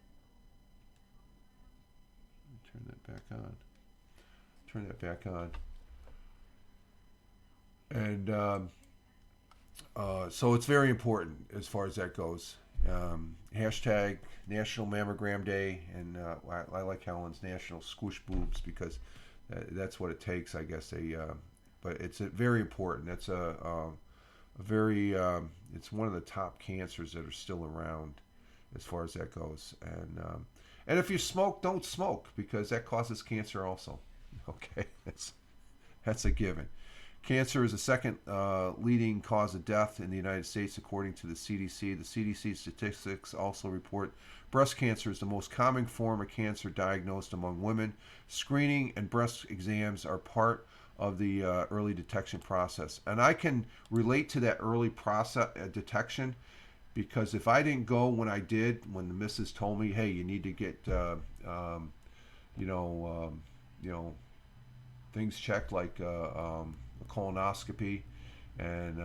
S1: Turn that back on. Turn that back on. And so it's very important as far as that goes. Hashtag National Mammogram Day, and I like Helen's National Squish Boobs because that's what it takes, I guess. But it's very important. That's a very it's one of the top cancers that are still around as far as that goes. And if you smoke, don't smoke because that causes cancer also. Okay, that's a given. Cancer is the second leading cause of death in the United States, according to the CDC. The CDC statistics also report breast cancer is the most common form of cancer diagnosed among women. Screening and breast exams are part of the early detection process. And I can relate to that early process detection because if I didn't go when I did, when the missus told me, hey, you need to get, things checked like a colonoscopy, and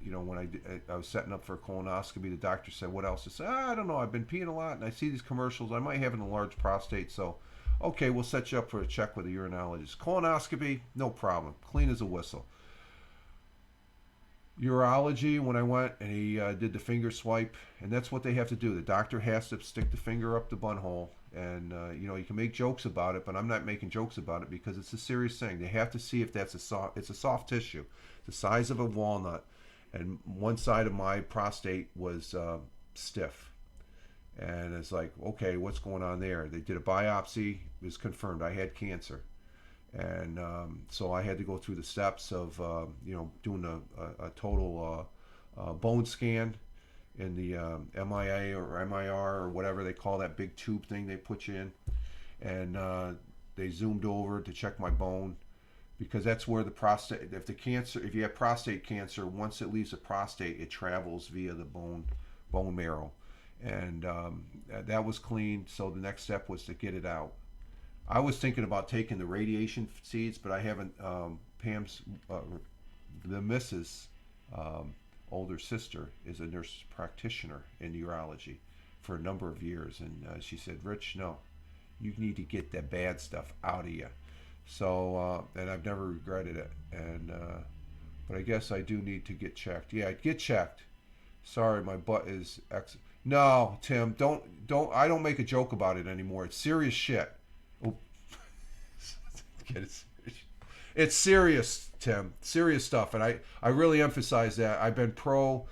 S1: when I was setting up for a colonoscopy, the doctor said, "What else?" I said, "I don't know. I've been peeing a lot, and I see these commercials. I might have an enlarged prostate, so okay, we'll set you up for a check with a urologist. Colonoscopy, no problem, clean as a whistle." Urology, when I went and he did the finger swipe, and that's what they have to do. The doctor has to stick the finger up the butthole. And you can make jokes about it, but I'm not making jokes about it because it's a serious thing. They have to see if it's a soft tissue, the size of a walnut, and one side of my prostate was stiff. And it's like, okay, what's going on there? They did a biopsy. It was confirmed I had cancer, and so I had to go through the steps of doing a total bone scan in the MIA or MIR or whatever they call that big tube thing they put you in, and they zoomed over to check my bone because that's where the prostate. If you have prostate cancer, once it leaves the prostate, it travels via the bone marrow, and that was clean. So the next step was to get it out. I was thinking about taking the radiation seeds, but I haven't. Pam's the missus. Older sister is a nurse practitioner in urology for a number of years, and she said, "Rich, no, you need to get that bad stuff out of you." So, and I've never regretted it, and but I guess I do need to get checked. Yeah, get checked. Sorry, my butt is No, Tim, don't. I don't make a joke about it anymore. It's serious shit. Oh. Get it. It's serious, Tim. Serious stuff, and I really emphasize that. I've been pro.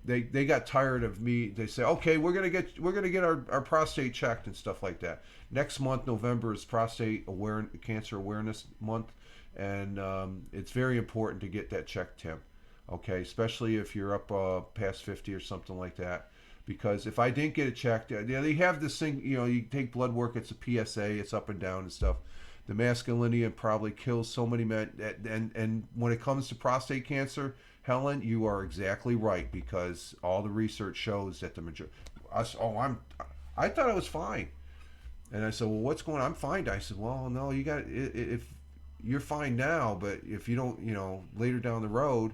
S1: They got tired of me. They say, okay, we're gonna get our prostate checked and stuff like that. Next month, November, is Cancer Awareness Month, and it's very important to get that checked, Tim. Okay, especially if you're up past 50 or something like that. Because if I didn't get it checked, they have this thing. You take blood work. It's a PSA. It's up and down and stuff. The masculinity probably kills so many men. And when it comes to prostate cancer, Helen, you are exactly right because all the research shows that the majority. I thought I was fine, and I said, well, what's going on? I'm fine. I said, well, no, you got if you're fine now, but if you don't, later down the road,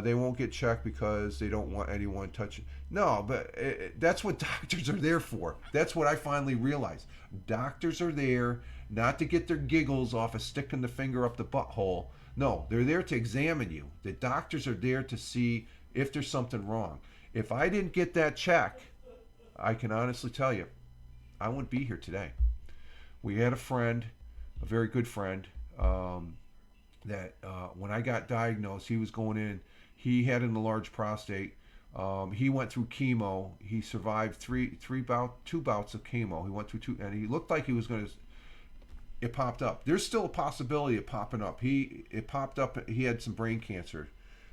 S1: they won't get checked because they don't want anyone touching. No, but that's what doctors are there for. That's what I finally realized. Doctors are there not to get their giggles off of sticking the finger up the butthole. No, they're there to examine you. The doctors are there to see if there's something wrong. If I didn't get that check, I can honestly tell you, I wouldn't be here today. We had a friend, a very good friend, that when I got diagnosed, he was going in. He had an enlarged prostate. He went through chemo. He survived two bouts of chemo. He went through two, and he looked like he was going to. It popped up. There's still a possibility of popping up. It popped up. He had some brain cancer,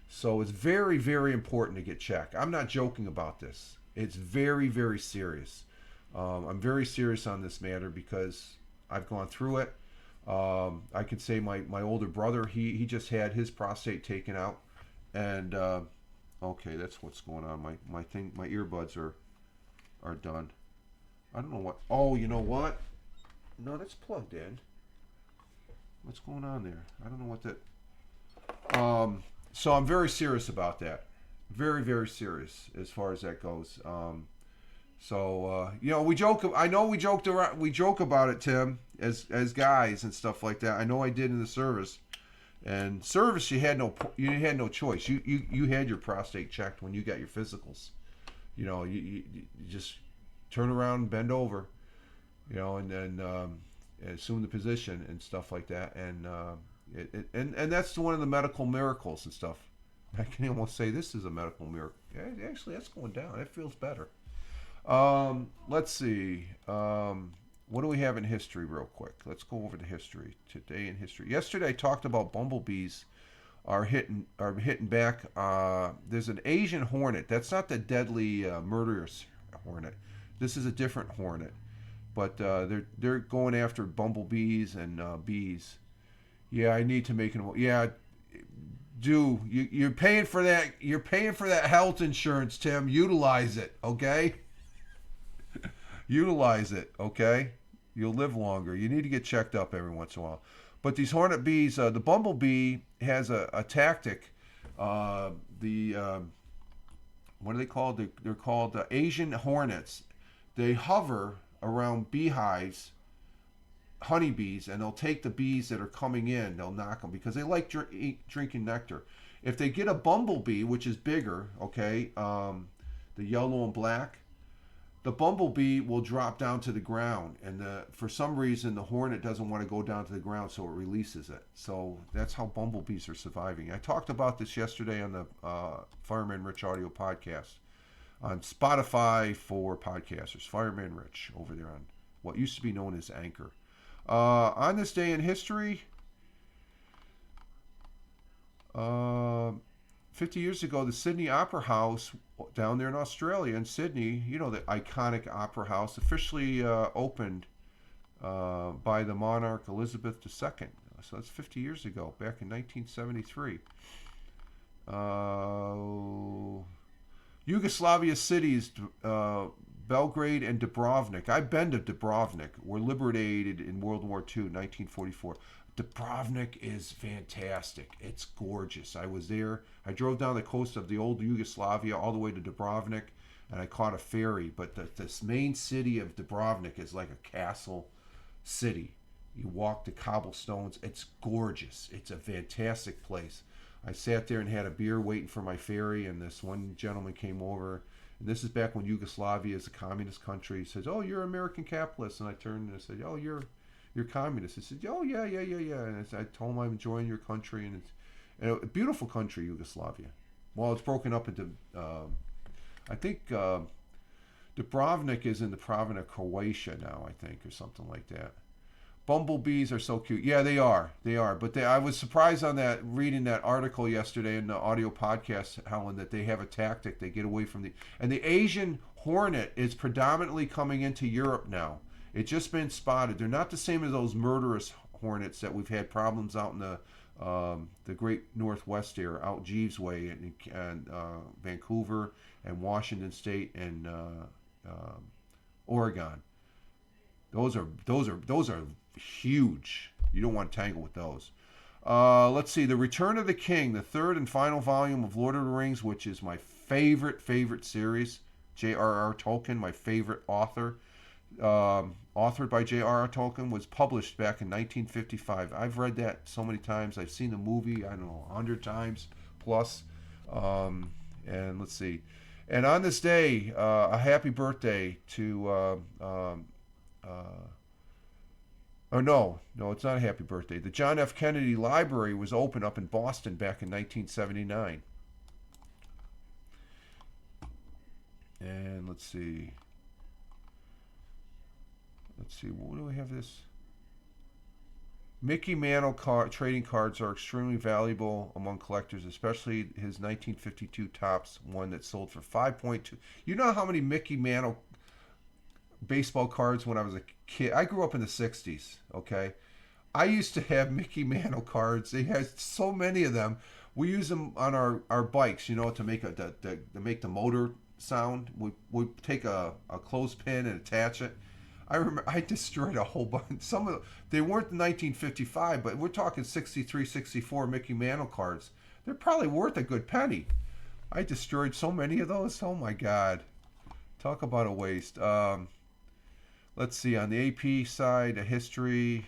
S1: so it's very, very important to get checked. I'm not joking about this. It's very, very serious. I'm very serious on this matter because I've gone through it. I could say my older brother, he just had his prostate taken out, and okay, that's what's going on. My earbuds are done. I don't know what. Oh, you know what? No, that's plugged in. What's going on there? I don't know what that. So I'm very serious about that. Very, very serious as far as that goes. We joke. I know we joked around. We joke about it, Tim, as guys and stuff like that. I know I did in the service. And service, you had no choice. You had your prostate checked when you got your physicals. You just turn around, bend over, and then assume the position and stuff like that. And and that's one of the medical miracles and stuff. I can almost say this is a medical miracle. Yeah, actually, that's going down. It feels better. Let's see. What do we have in history real quick? Let's go over the history. Today in history. Yesterday I talked about bumblebees are hitting back. There's an Asian hornet. That's not the deadly murderous hornet. This is a different hornet. But they're going after bumblebees and bees. Yeah, I need to make an. Yeah, you're paying for that. You're paying for that health insurance, Tim. Utilize it, okay? Utilize it, okay? You'll live longer. You need to get checked up every once in a while. But these hornet bees, the bumblebee has a tactic. What are they called? They're called Asian hornets. They hover around beehives, honeybees, and they'll take the bees that are coming in. They'll knock them because they like drinking nectar. If they get a bumblebee, which is bigger, okay, the yellow and black, the bumblebee will drop down to the ground, and for some reason the hornet doesn't want to go down to the ground, so it releases it. So that's how bumblebees are surviving. I talked about this yesterday on the Fireman Rich audio podcast on Spotify for podcasters. Fireman Rich over there on what used to be known as Anchor. On this day in history, 50 years ago, the Sydney Opera House down there in Australia, in Sydney, the iconic opera house, officially opened by the monarch Elizabeth II. So that's 50 years ago, back in 1973. Yugoslavia cities, Belgrade and Dubrovnik. I've been to Dubrovnik. Were liberated in World War II, 1944. Dubrovnik is fantastic. It's gorgeous. I was there. I drove down the coast of the old Yugoslavia all the way to Dubrovnik, and I caught a ferry. But this main city of Dubrovnik is like a castle city. You walk the cobblestones. It's gorgeous. It's a fantastic place. I sat there and had a beer waiting for my ferry, and this one gentleman came over. And this is back when Yugoslavia is a communist country. He says, "Oh, you're American capitalist." And I turned and I said, "Oh, you're communist." He said, "Oh, yeah. And I told him I'm enjoying your country, and it's a beautiful country, Yugoslavia. Well, it's broken up into, I think Dubrovnik is in the province of Croatia now, I think, or something like that. Bumblebees are so cute. Yeah, they are. But I was surprised on that, reading that article yesterday in the audio podcast, Helen, that they have a tactic. They get away from and the Asian hornet is predominantly coming into Europe now. It's just been spotted. They're not the same as those murderous hornets that we've had problems out in the Great Northwest there, out Jeeves Way and Vancouver and Washington State and Oregon. Those are huge. You don't want to tangle with those. Let's see. The Return of the King, the third and final volume of Lord of the Rings, which is my favorite series. J.R.R. Tolkien, my favorite author. Authored by J.R.R. Tolkien, was published back in 1955. I've read that so many times. I've seen the movie, I don't know, 100 times plus. And let's see. And on this day, a happy birthday to Oh no, no, it's not a happy birthday. The John F. Kennedy Library was opened up in Boston back in 1979. And let's see, what do we have this? Mickey Mantle trading cards are extremely valuable among collectors, especially his 1952 Topps one that sold for 5.2. You know how many Mickey Mantle baseball cards when I was a kid? I grew up in the 60s, okay? I used to have Mickey Mantle cards. They had so many of them. We use them on our bikes, to make to make the motor sound. We take a clothespin and attach it. I remember I destroyed a whole bunch. Some of they weren't 1955, but we're talking 63, 64 Mickey Mantle cards. They're probably worth a good penny. I destroyed so many of those. Oh my God! Talk about a waste. Let's see, on the AP side, a history.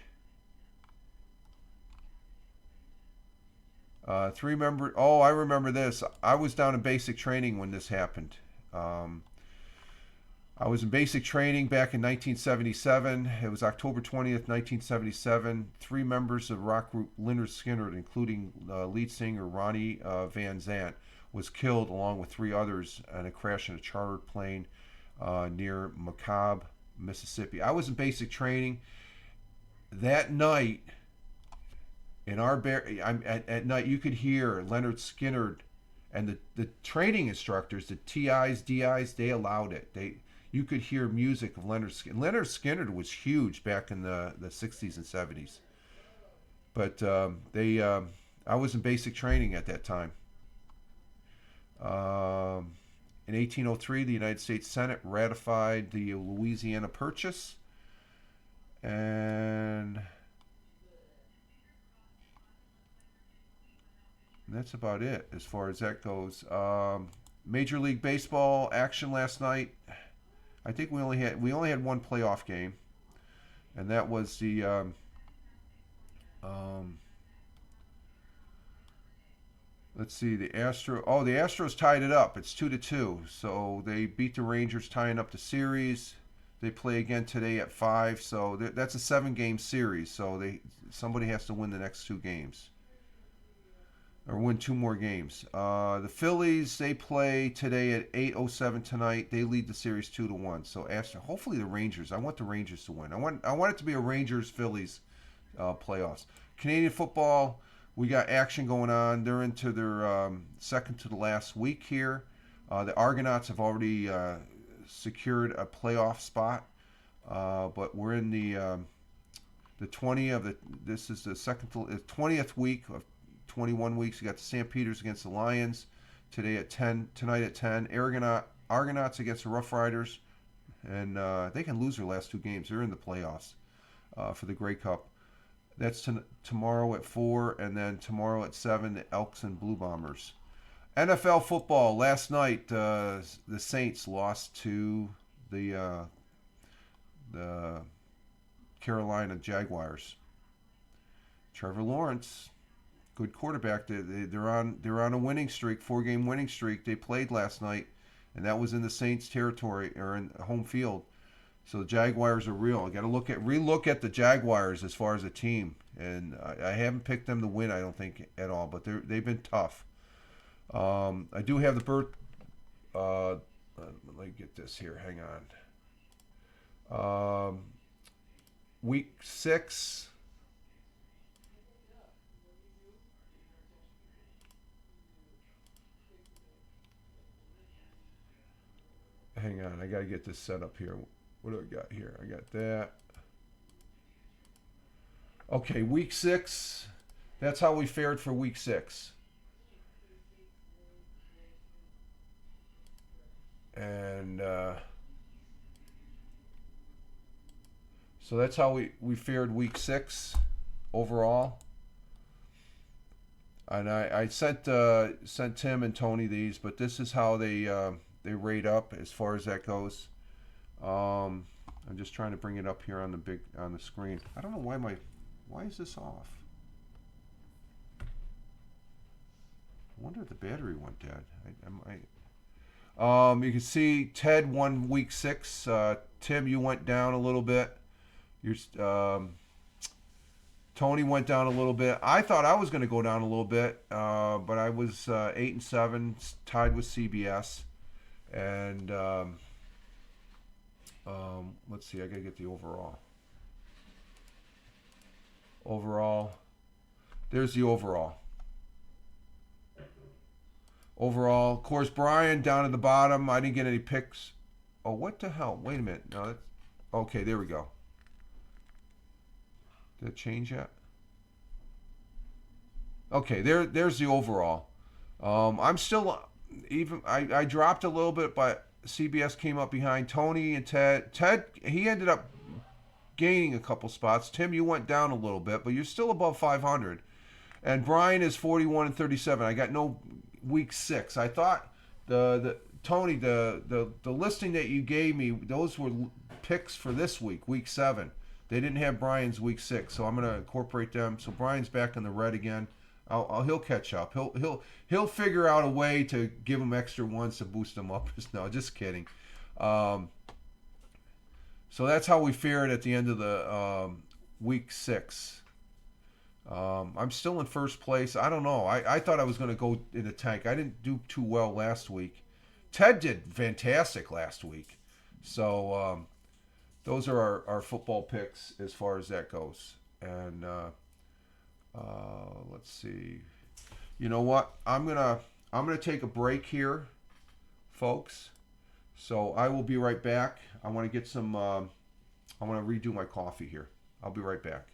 S1: Three member. Oh, I remember this. I was down in basic training when this happened. Um, I was in basic training back in 1977. It was October 20th, 1977. Three members of the rock group Lynyrd Skynyrd, including lead singer Ronnie Van Zant, was killed along with three others in a crash in a chartered plane near Macomb, Mississippi. I was in basic training that night. At night, you could hear Lynyrd Skynyrd and the training instructors, the TIs, DIs, they allowed it. You could hear music of Lynyrd Skynyrd. Lynyrd Skynyrd was huge back in the 60s and 70s. But I was in basic training at that time. In 1803, the United States Senate ratified the Louisiana Purchase, and that's about it as far as that goes. Major League Baseball action last night. I think we only had one playoff game, and that was let's see, the Astros tied it up. It's 2-2. So they beat the Rangers, tying up the series. They play again today at 5. So that's a 7-game series. So somebody has to win the next 2 games, or win 2 more games. The Phillies, they play today at 8:07 tonight. They lead the series 2-1. So hopefully the Rangers. I want the Rangers to win. I want it to be a Rangers Phillies playoffs. Canadian football, we got action going on. They're into their second to the last week here. The Argonauts have already secured a playoff spot, but we're in the 20th. This is the 20th week of 21 weeks. You got the St. Peter's against the Lions tonight at 10. Argonauts against the Rough Riders, and they can lose their last 2 games. They're in the playoffs for the Grey Cup. That's tomorrow at 4, and then tomorrow at 7, the Elks and Blue Bombers. NFL football last night. The Saints lost to the Carolina Jaguars. Trevor Lawrence, good quarterback. They're on a winning streak, 4-game winning streak. They played last night, and that was in the Saints' territory or in home field. So the Jaguars are real. I got to relook at the Jaguars as far as a team, and I haven't picked them to win. I don't think at all, but they've been tough. I do have the birth. Let me get this here. Hang on. Week 6. Hang on, I got to get this set up here. What do I got here? I got that. Okay, week 6. That's how we fared for week 6. And so that's how we fared week 6 overall. And I sent Tim and Tony these, but this is how they rate up as far as that goes. I'm just trying to bring it up here on the screen. I don't know why is this off? I wonder if the battery went dead. You can see Ted won week 6. Tim, you went down a little bit. Tony went down a little bit. I thought I was going to go down a little bit, but I was 8-7, tied with CBS. And let's see, I got to get the overall. Overall, there's the overall. Overall, of course, Brian down at the bottom. I didn't get any picks. Oh, what the hell? Wait a minute. No, that's okay. There we go. Did it change yet? Okay, there's the overall. I'm still even. I dropped a little bit, but CBS came up behind Tony and Ted. Ted, he ended up gaining a couple spots. Tim, you went down a little bit, but you're still above 500. And Brian is 41-37. I got no week 6. I thought the Tony the listing that you gave me, those were picks for this week 7. They didn't have Brian's week 6, so I'm gonna incorporate them. So Brian's back in the red again. He'll catch up. He'll figure out a way to give him extra ones to boost him up. No, just kidding. So that's how we fared at the end of the week 6. I'm still in first place. I don't know. I thought I was going to go in the tank. I didn't do too well last week. Ted did fantastic last week. So those are our football picks as far as that goes. And let's see. You know what? I'm gonna take a break here, folks. So I will be right back. I want to get some. I want to redo my coffee here. I'll be right back.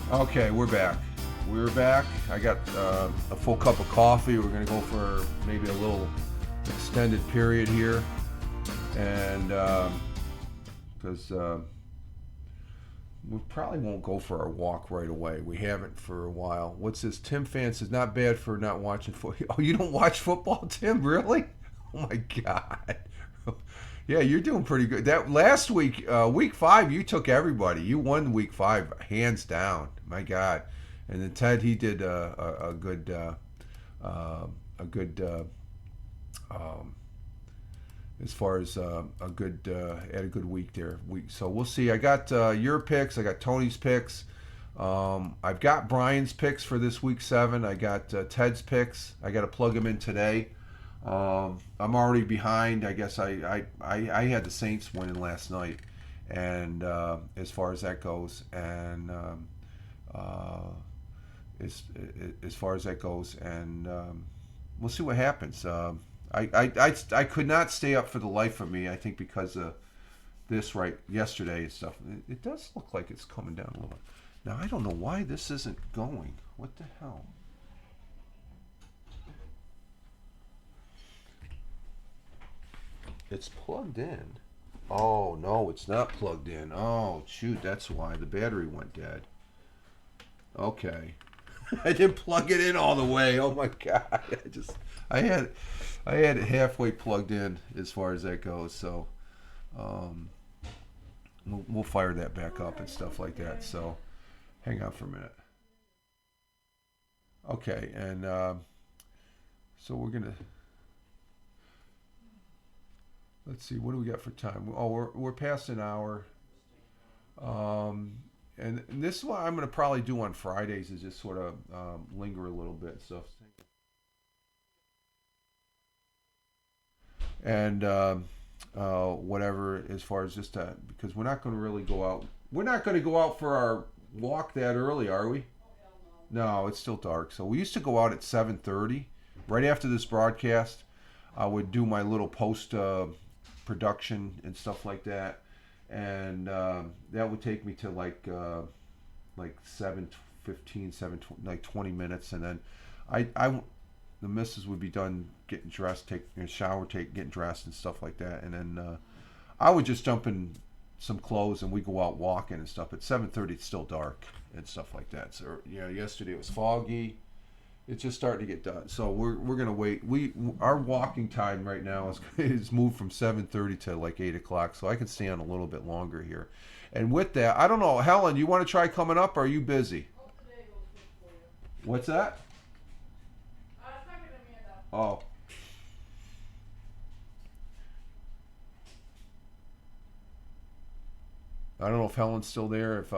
S1: Okay, we're back. We're back. I got a full cup of coffee. We're going to go for maybe a little extended period here. And because we probably won't go for our walk right away. We haven't for a while. What's this? Tim Fan says, not bad for not watching football. Oh, you don't watch football, Tim? Really? Oh, my God. Yeah, you're doing pretty good. That last week, week 5, you took everybody. You won week 5 hands down. My God. And then Ted, he did a good as far as a good week there. So we'll see. I got your picks. I got Tony's picks. I've got Brian's picks for this week 7. I got Ted's picks. I got to plug them in today. I'm already behind. I guess I had the Saints winning last night, and as far as that goes, and as far as that goes, and we'll see what happens. I could not stay up for the life of me. I think because of this yesterday and stuff. It does look like it's coming down a little. Now I don't know why this isn't going. What the hell? It's plugged in. Oh no, it's not plugged in. Oh shoot, that's why the battery went dead. Okay. I didn't plug it in all the way. Oh my god. I had I had it halfway plugged in as far as that goes. So um, we'll fire that back up and stuff like that. So hang on for a minute. Okay, and so we're gonna let's see what do we got for time. Oh, we're past an hour. Um, and this is what I'm gonna probably do on Fridays is just sort of linger a little bit. So and whatever as far as just because we're not going to really go out. We're not going to go out for our walk that early, are we? No, it's still dark. So we used to go out at 7:30, right after this broadcast. I would do my little post production and stuff like that, and that would take me to like 7:15, like 20 minutes, and then I the missus would be done getting dressed, taking a shower, getting dressed and stuff like that, and then I would just jump in some clothes and we go out walking and stuff. At 7:30, it's still dark and stuff like that. So yesterday it was foggy. It's just starting to get done. So we're gonna wait. Our walking time right now is moved from 7:30 to like 8 o'clock, so I can stay on a little bit longer here. And with that, I don't know, Helen, you want to try coming up? Or are you busy? What's that? Oh, I don't know if Helen's still there. If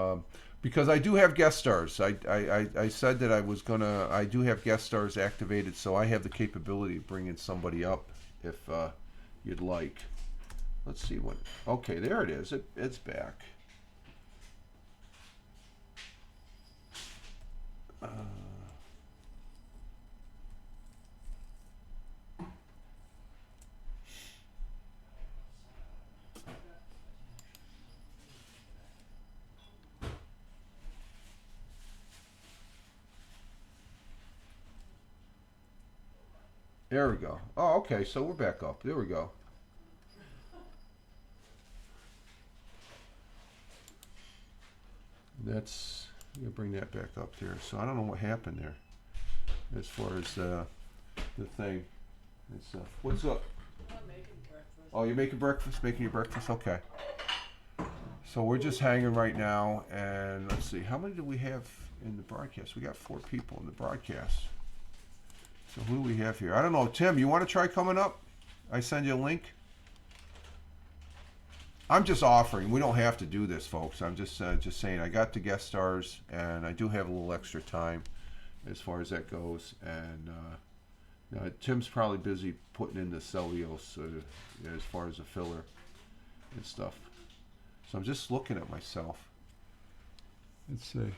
S1: because I do have guest stars. I said that I was gonna. I do have guest stars activated, so I have the capability of bringing somebody up if you'd like. Let's see what. Okay, there it is. It's back. Uh, there we go. Oh, okay. So we're back up. There we go. That's. You bring that back up there. So I don't know what happened there as far as the thing. It's what's up?
S2: I'm making breakfast.
S1: Oh, you're making breakfast? Making your breakfast? Okay. So we're just hanging right now, and let's see, how many do we have in the broadcast? We got 4 people in the broadcast. So who do we have here? I don't know. Tim, you want to try coming up? I send you a link. I'm just offering. We don't have to do this, folks. I'm just saying. I got the guest stars, and I do have a little extra time as far as that goes. And Tim's probably busy putting in the cellulose as far as the filler and stuff. So I'm just looking at myself. Let's see.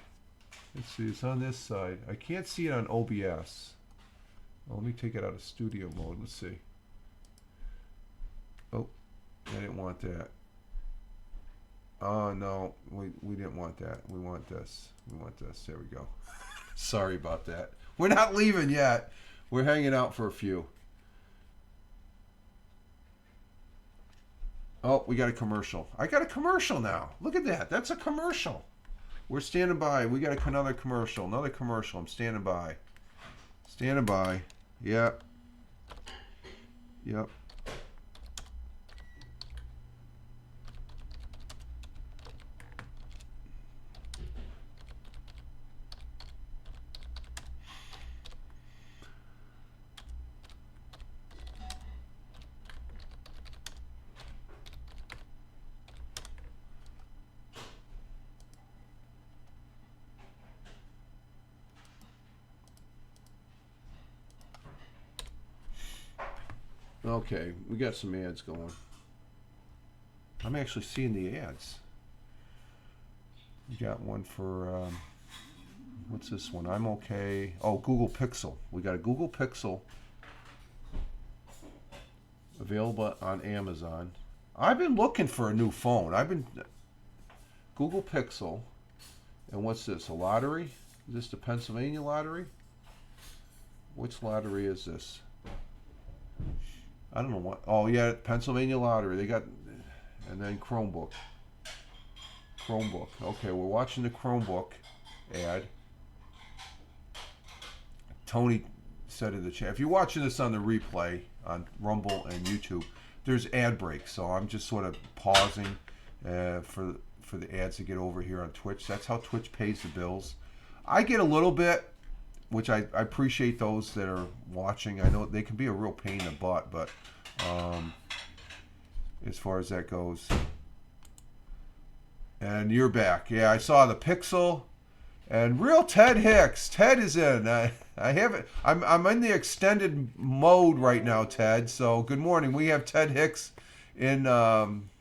S1: Let's see. It's on this side. I can't see it on OBS. Well, let me take it out of studio mode. Let's see. Oh, I didn't want that. Oh no, we didn't want that. We want this. We want this. There we go. Sorry about that. We're not leaving yet. We're hanging out for a few. Oh, we got a commercial. I got a commercial now. Look at that. That's a commercial. We're standing by. We got another commercial. Another commercial. I'm standing by. Standing by. Yep. Yep. Okay, we got some ads going. I'm actually seeing the ads. We got one for what's this one? I'm okay. Oh, Google Pixel. We got a Google Pixel available on Amazon. I've been looking for a new phone. I've been Google Pixel. And what's this? A lottery? Is this the Pennsylvania lottery? Which lottery is this? I don't know what. Oh yeah, Pennsylvania lottery. They got and then Chromebook. Chromebook. Okay, we're watching the Chromebook ad. Tony said in the chat, if you're watching this on the replay on Rumble and YouTube, there's ad breaks, so I'm just sort of pausing for the ads to get over here on Twitch. That's how Twitch pays the bills. I get a little bit, which I appreciate those that are watching. I know they can be a real pain in the butt, but as far as that goes. And you're back. Yeah, I saw the Pixel and real Ted Hicks. Ted is in. I haven't. I'm in the extended mode right now, Ted. So good morning. We have Ted Hicks in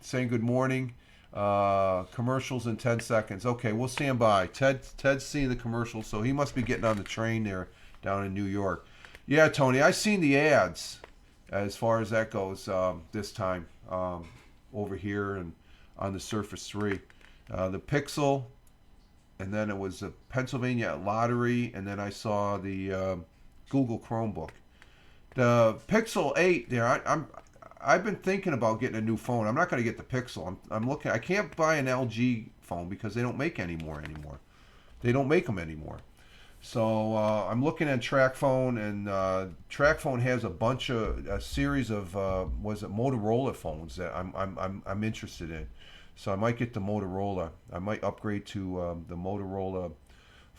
S1: saying good morning. Commercials in 10 seconds. Okay, we'll stand by. Ted's seeing the commercials, so he must be getting on the train there down in New York. Yeah, Tony, I've seen the ads as far as that goes this time over here and on the Surface 3. The Pixel, and then it was the Pennsylvania Lottery, and then I saw the Google Chromebook. The Pixel 8 there, I've been thinking about getting a new phone. I'm not going to get the Pixel. I'm looking. I can't buy an LG phone because they don't make any more anymore. They don't make them anymore. So I'm looking at TrackPhone, and TrackPhone has a series of Motorola phones that I'm interested in. So I might get the Motorola. I might upgrade to the Motorola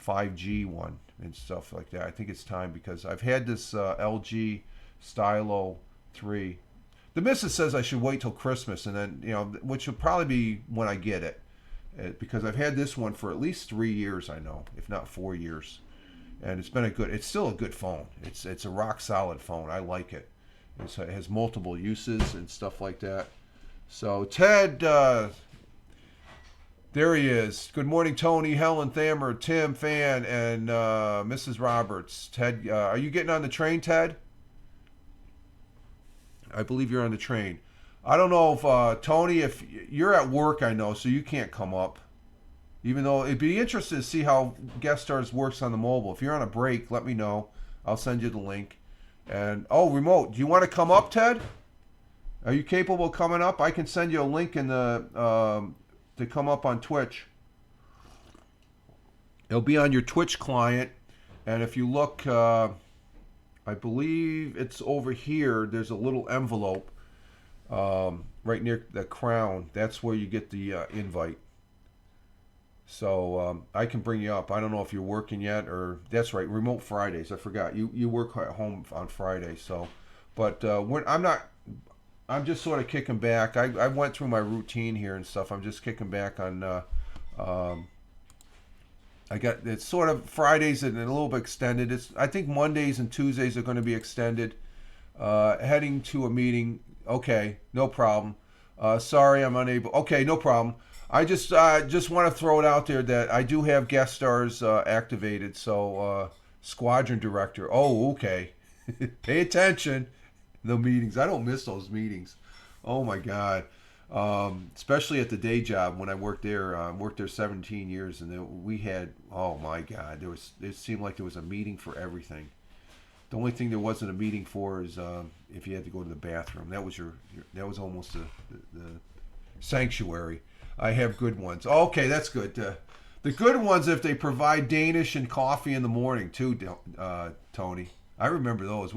S1: 5G one and stuff like that. I think it's time because I've had this LG Stylo 3. The missus says I should wait till Christmas, and then, which will probably be when I get it. Because I've had this one for at least 3 years, I know, if not 4 years. And it's still a good phone. It's a rock solid phone. I like it. It has multiple uses and stuff like that. So Ted, there he is. Good morning, Tony, Helen, Thammer, Tim, Fan, and Mrs. Roberts. Ted, are you getting on the train, Ted? I believe you're on the train. I don't know if, Tony, if you're at work, I know, so you can't come up. Even though it'd be interesting to see how Guest Stars works on the mobile. If you're on a break, let me know. I'll send you the link. And, remote. Do you want to come up, Ted? Are you capable of coming up? I can send you a link in the to come up on Twitch. It'll be on your Twitch client. And if you look, I believe it's over here. There's a little envelope right near the crown. That's where you get the invite. So I can bring you up. I don't know if you're working yet, or that's right, remote Fridays. I forgot you work at home on Friday. So, but I'm not. I'm just sort of kicking back. I went through my routine here and stuff. I'm just kicking back on. It's sort of Fridays and a little bit extended. I think Mondays and Tuesdays are going to be extended. Heading to a meeting. Okay, no problem. Sorry, I'm unable. Okay, no problem. I just want to throw it out there that I do have guest stars activated. So squadron director. Oh, okay. Pay attention. The meetings. I don't miss those meetings. Oh my God. Especially at the day job when I worked there. I worked there 17 years, and we had. Oh my God. It seemed like there was a meeting for everything. The only thing there wasn't a meeting for is if you had to go to the bathroom. That was almost the sanctuary. I have good ones. Okay, that's good. The good ones, if they provide Danish and coffee in the morning too, Tony. I remember those.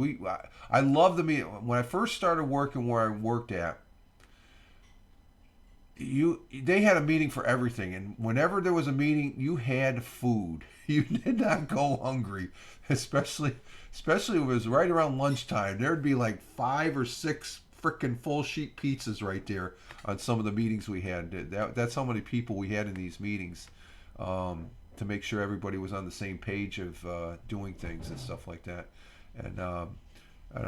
S1: I love the meeting. When I first started working where I worked at, they had a meeting for everything, and whenever there was a meeting, you had food. You did not go hungry, especially if it was right around lunchtime. There'd be like 5 or 6 freaking full sheet pizzas right there on some of the meetings we had. That's how many people we had in these meetings, to make sure everybody was on the same page of doing things and stuff like that. And I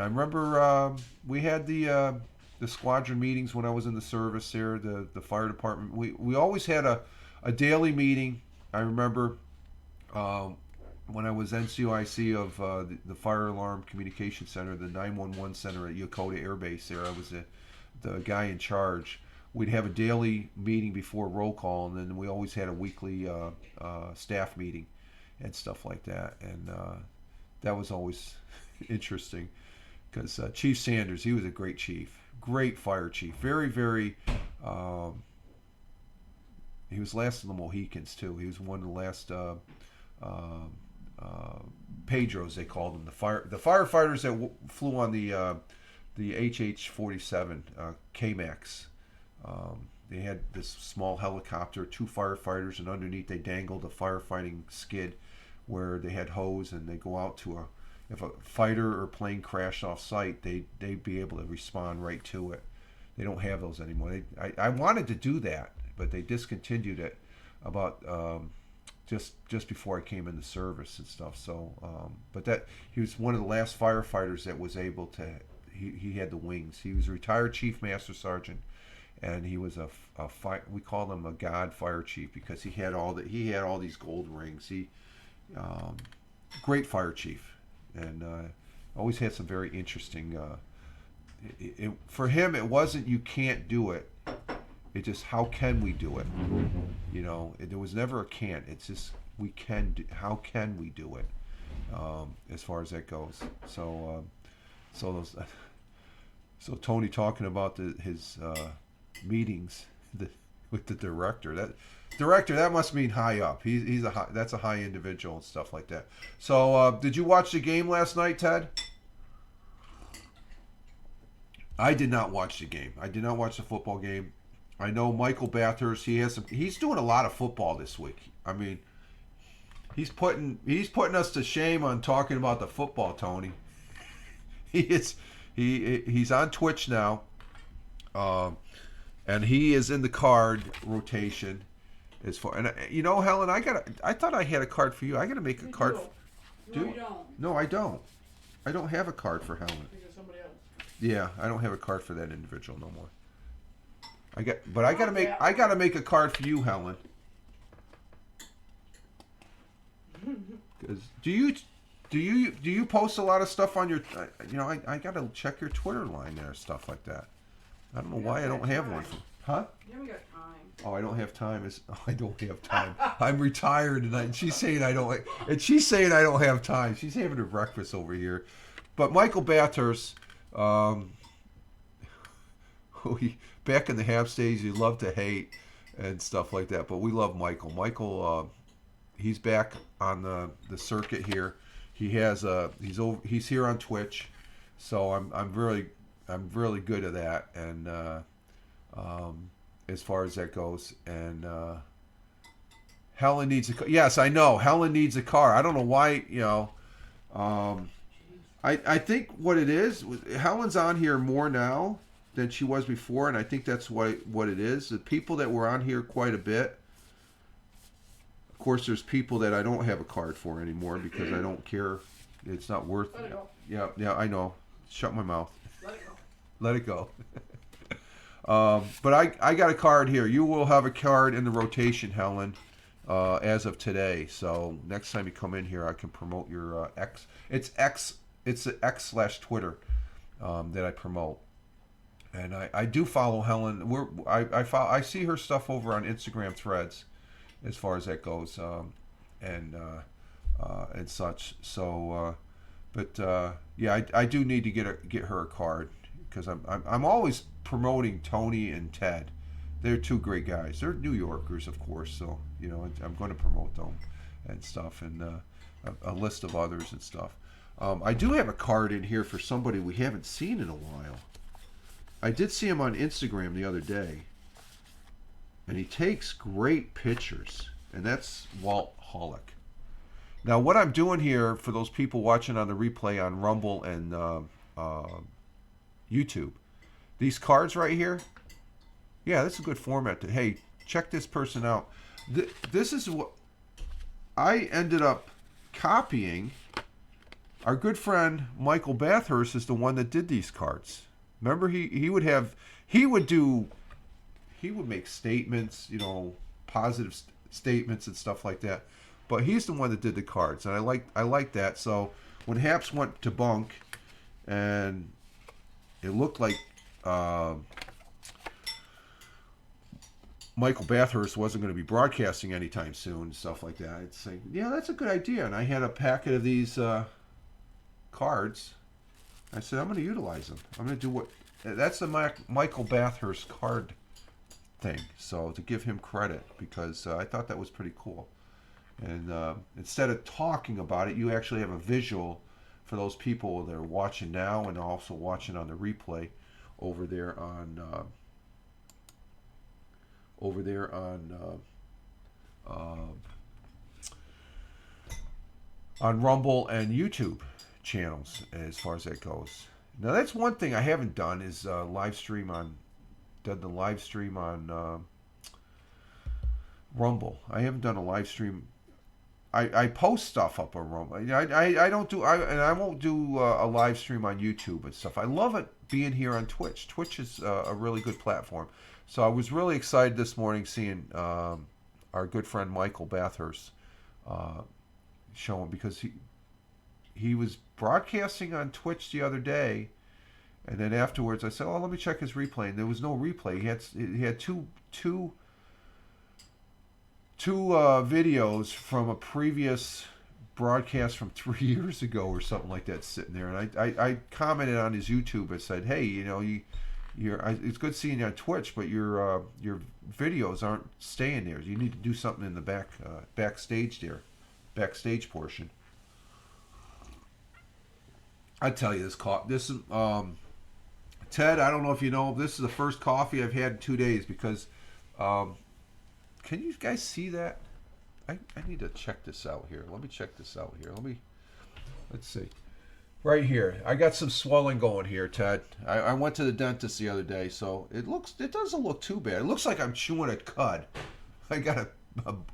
S1: remember we had the squadron meetings when I was in the service here, the fire department. We always had a daily meeting. I remember when I was NCOIC of the Fire Alarm Communication Center, the 911 Center at Yokota Air Base there. I was the guy in charge. We'd have a daily meeting before roll call, and then we always had a weekly staff meeting and stuff like that. And that was always interesting because Chief Sanders, he was a great chief. great fire chief. Very, very. He was last of the Mohicans too. He was one of the last Pedros, they called them. The firefighters that flew on the HH-47 K-Max. They had this small helicopter, 2 firefighters, and underneath they dangled a firefighting skid where they had hose, and they go out to if a fighter or plane crashed off site, they'd be able to respond right to it. They don't have those anymore. I wanted to do that, but they discontinued it about just before I came into service and stuff. So, but he was one of the last firefighters that was able to. He had the wings. He was a retired chief master sergeant, and he was we called him a god fire chief because he had all these gold rings. Great fire chief, and always had some very interesting. For him, it wasn't you can't do it. It's just how can we do it? There was never a can't. It's just we can do. How can we do it? As far as that goes. So Tony talking about his meetings with the director. That must mean high up. That's a high individual and stuff like that. So did you watch the game last night, Ted? I did not watch the game. I did not watch the football game. I know Michael Bathurst. He's doing a lot of football this week. I mean, he's putting us to shame on talking about the football, Tony. He's on Twitch now, and he is in the card rotation. And Helen, I thought I had a card for you. I got to make a card.
S2: No, you don't.
S1: No, I don't. I don't have a card for Helen.
S2: Think of somebody else.
S1: Yeah, I don't have a card for that individual no more. I gotta make a card for you, Helen. Because do you post a lot of stuff on your? I gotta check your Twitter line there, stuff like that. I don't know why I don't have one. Huh?
S2: You haven't got time.
S1: Oh, I don't have time. I don't have time. I'm retired, and she's saying I don't. And she's saying I don't have time. She's having her breakfast over here. But Michael Bathurst, back in the Hab stage, you love to hate and stuff like that. But we love Michael. Michael, he's back on the circuit here. He's here on Twitch, so I'm really good at that. And as far as that goes, and Helen needs yes, I know Helen needs a car. I don't know why. I think what it is, Helen's on here more now than she was before, and I think that's what it is. The people that were on here quite a bit. Of course, there's people that I don't have a card for anymore because I don't care. It's not worth it. Yeah, I know. Shut my mouth. Let it go. But I got a card here. You will have a card in the rotation, Helen, as of today. So next time you come in here, I can promote your X. It's the X/Twitter that I promote. And I do follow Helen. I see her stuff over on Instagram threads, as far as that goes, and such. So, yeah, I do need to get her a card because I'm always promoting Tony and Ted. They're two great guys. They're New Yorkers, of course. So I'm going to promote them and stuff, and a list of others and stuff. I do have a card in here for somebody we haven't seen in a while. I did see him on Instagram the other day, and he takes great pictures, and that's Walt Hollick. Now, what I'm doing here for those people watching on the replay on Rumble and YouTube, these cards right here, yeah, that's a good format to, hey, check this person out. This is what I ended up copying. Our good friend Michael Bathurst is the one that did these cards. Remember, he would make statements, positive statements and stuff like that. But he's the one that did the cards, and I like that. So when Haps went to bunk, and it looked like Michael Bathurst wasn't going to be broadcasting anytime soon and stuff like that, I'd say, yeah, that's a good idea. And I had a packet of these cards. I said, I'm going to utilize them. I'm going to do what that's the Michael Bathurst card thing. So to give him credit, because I thought that was pretty cool. And instead of talking about it, you actually have a visual for those people that are watching now and also watching on the replay over there on on Rumble and YouTube channels as far as that goes. Now that's one thing I haven't done is done the live stream on Rumble. I haven't done a live stream. I post stuff up on Rumble. I don't do and I won't do a live stream on YouTube and stuff. I love it being here on Twitch. Twitch is a really good platform. So I was really excited this morning seeing our good friend Michael Bathurst showing, because he was broadcasting on Twitch the other day, and then afterwards I said, "Oh, let me check his replay." And there was no replay. He had two videos from a previous broadcast from 3 years ago or something like that sitting there, and I commented on his YouTube and said, "Hey, it's good seeing you on Twitch, but your videos aren't staying there. You need to do something in the backstage portion." I tell you, this Ted, I don't know if you know, this is the first coffee I've had in 2 days because can you guys see that? I need to check this out here. Let me check this out here. Let's see. Right here. I got some swelling going here, Ted. I went to the dentist the other day, so it doesn't look too bad. It looks like I'm chewing a cud. I got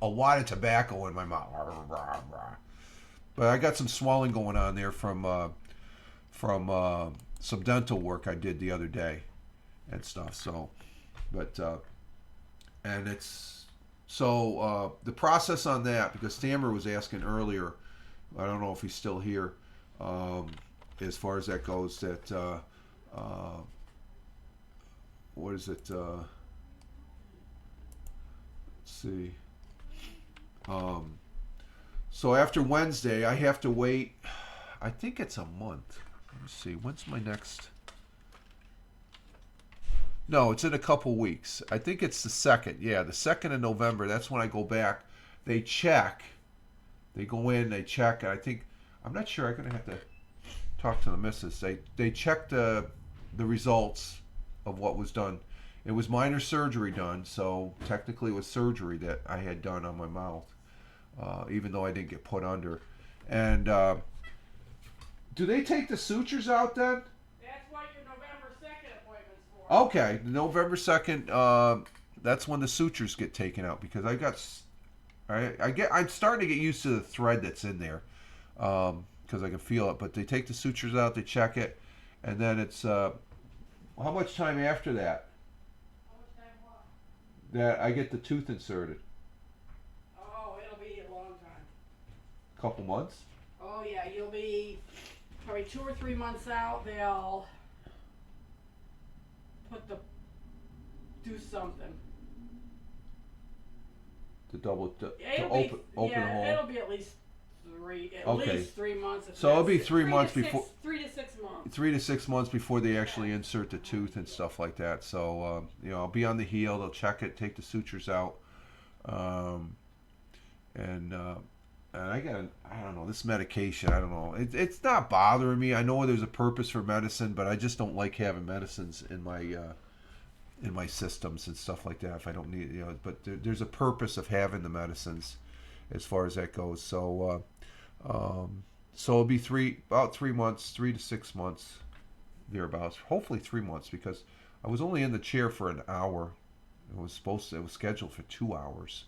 S1: a wad of tobacco in my mouth. But I got some swelling going on there from some dental work I did the other day and stuff. So, but and it's so the process on that, because Stammer was asking earlier, I don't know if he's still here, as far as that goes, that what is it? Let's see. So after Wednesday, I have to wait. I think it's a month. Let me see. When's my next? No, it's in a couple weeks. I think it's the 2nd. Yeah, the 2nd of November. That's when I go back. They check. They go in. They check. I'm not sure. I'm gonna have to talk to the missus. They check the results of what was done. It was minor surgery done, so technically it was surgery that I had done on my mouth, even though I didn't get put under. And do they take the sutures out then?
S2: That's what your November 2nd appointment's for.
S1: Okay, November 2nd. That's when the sutures get taken out, because I'm starting to get used to the thread that's in there, because I can feel it. But they take the sutures out, they check it, and then it's how much time after that?
S2: How much time what?
S1: That I get the tooth inserted?
S2: Oh, it'll be a long time.
S1: Couple months?
S2: Oh yeah, you'll be probably 2 or 3 months out. They'll do something.
S1: To open the hole.
S2: It'll be at least 3 months.
S1: So it'll be 3 months before.
S2: 3 to 6 months.
S1: 3 to 6 months before they actually insert the tooth and stuff like that. So I'll be on the heel. They'll check it, take the sutures out, and I don't know, this medication. I don't know. It's not bothering me. I know there's a purpose for medicine, but I just don't like having medicines in my systems and stuff like that if I don't need But there's a purpose of having the medicines, as far as that goes. So it'll be about 3 months, 3 to 6 months, thereabouts. Hopefully 3 months, because I was only in the chair for an hour. It was scheduled for 2 hours.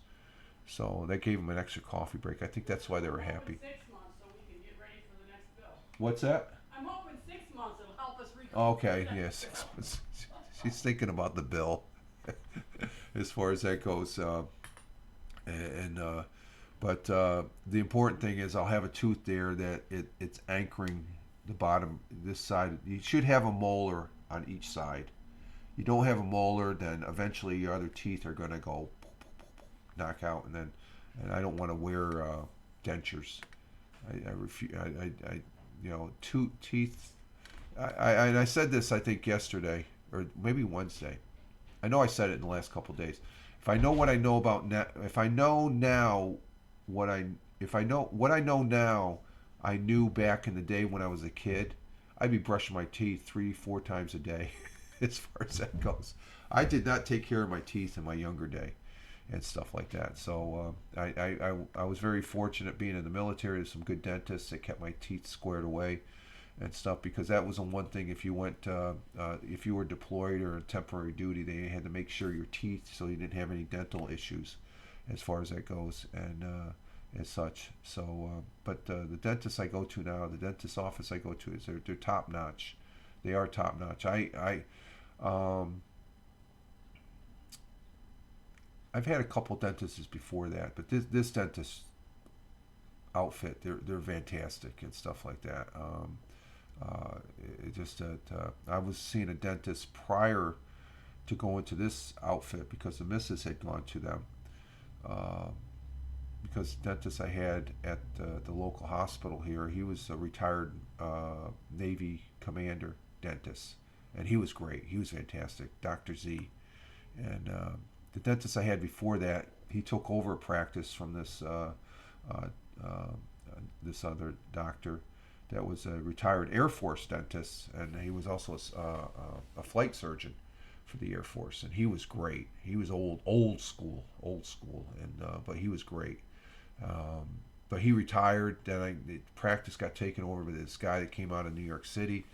S1: So they gave them an extra coffee break. I think that's why they were happy.
S2: 6 months so we can get ready for the next bill.
S1: What's that?
S2: I'm hoping 6 months it'll help us recover.
S1: Okay, yeah, 6 months. She's thinking about the bill, as far as that goes. But the important thing is I'll have a tooth there that it's anchoring the bottom, this side. You should have a molar on each side. You don't have a molar, then eventually your other teeth are going to go knock out, and I don't want to wear dentures. I refuse. Teeth. And I said this, I think, yesterday. or maybe Wednesday. I know I said it in the last couple of days. If I know what I know about now, if I know now what I if I know what I know now, I knew back in the day when I was a kid, I'd be brushing my teeth 3, 4 times a day, as far as that goes. I did not take care of my teeth in my younger day, and stuff like that. So I was very fortunate being in the military. There's some good dentists that kept my teeth squared away and stuff, because that was the one thing. If you went if you were deployed or in temporary duty, they had to make sure your teeth, so you didn't have any dental issues as far as that goes, and as such. So but the dentist I go to now, the dentist office I go to, is they're top notch. They are top notch. I've had a couple dentists before that, but this dentist outfit, they're fantastic and stuff like that. It just that I was seeing a dentist prior to going to this outfit, because the missus had gone to them, because the dentist I had at the local hospital here, he was a retired Navy commander dentist, and he was great. He was fantastic, Dr. Z. And the dentist I had before that, he took over a practice from this this other doctor that was a retired Air Force dentist, and he was also a flight surgeon for the Air Force, and he was great. He was old school, and but he was great. But he retired. Then the practice got taken over by this guy that came out of New York City.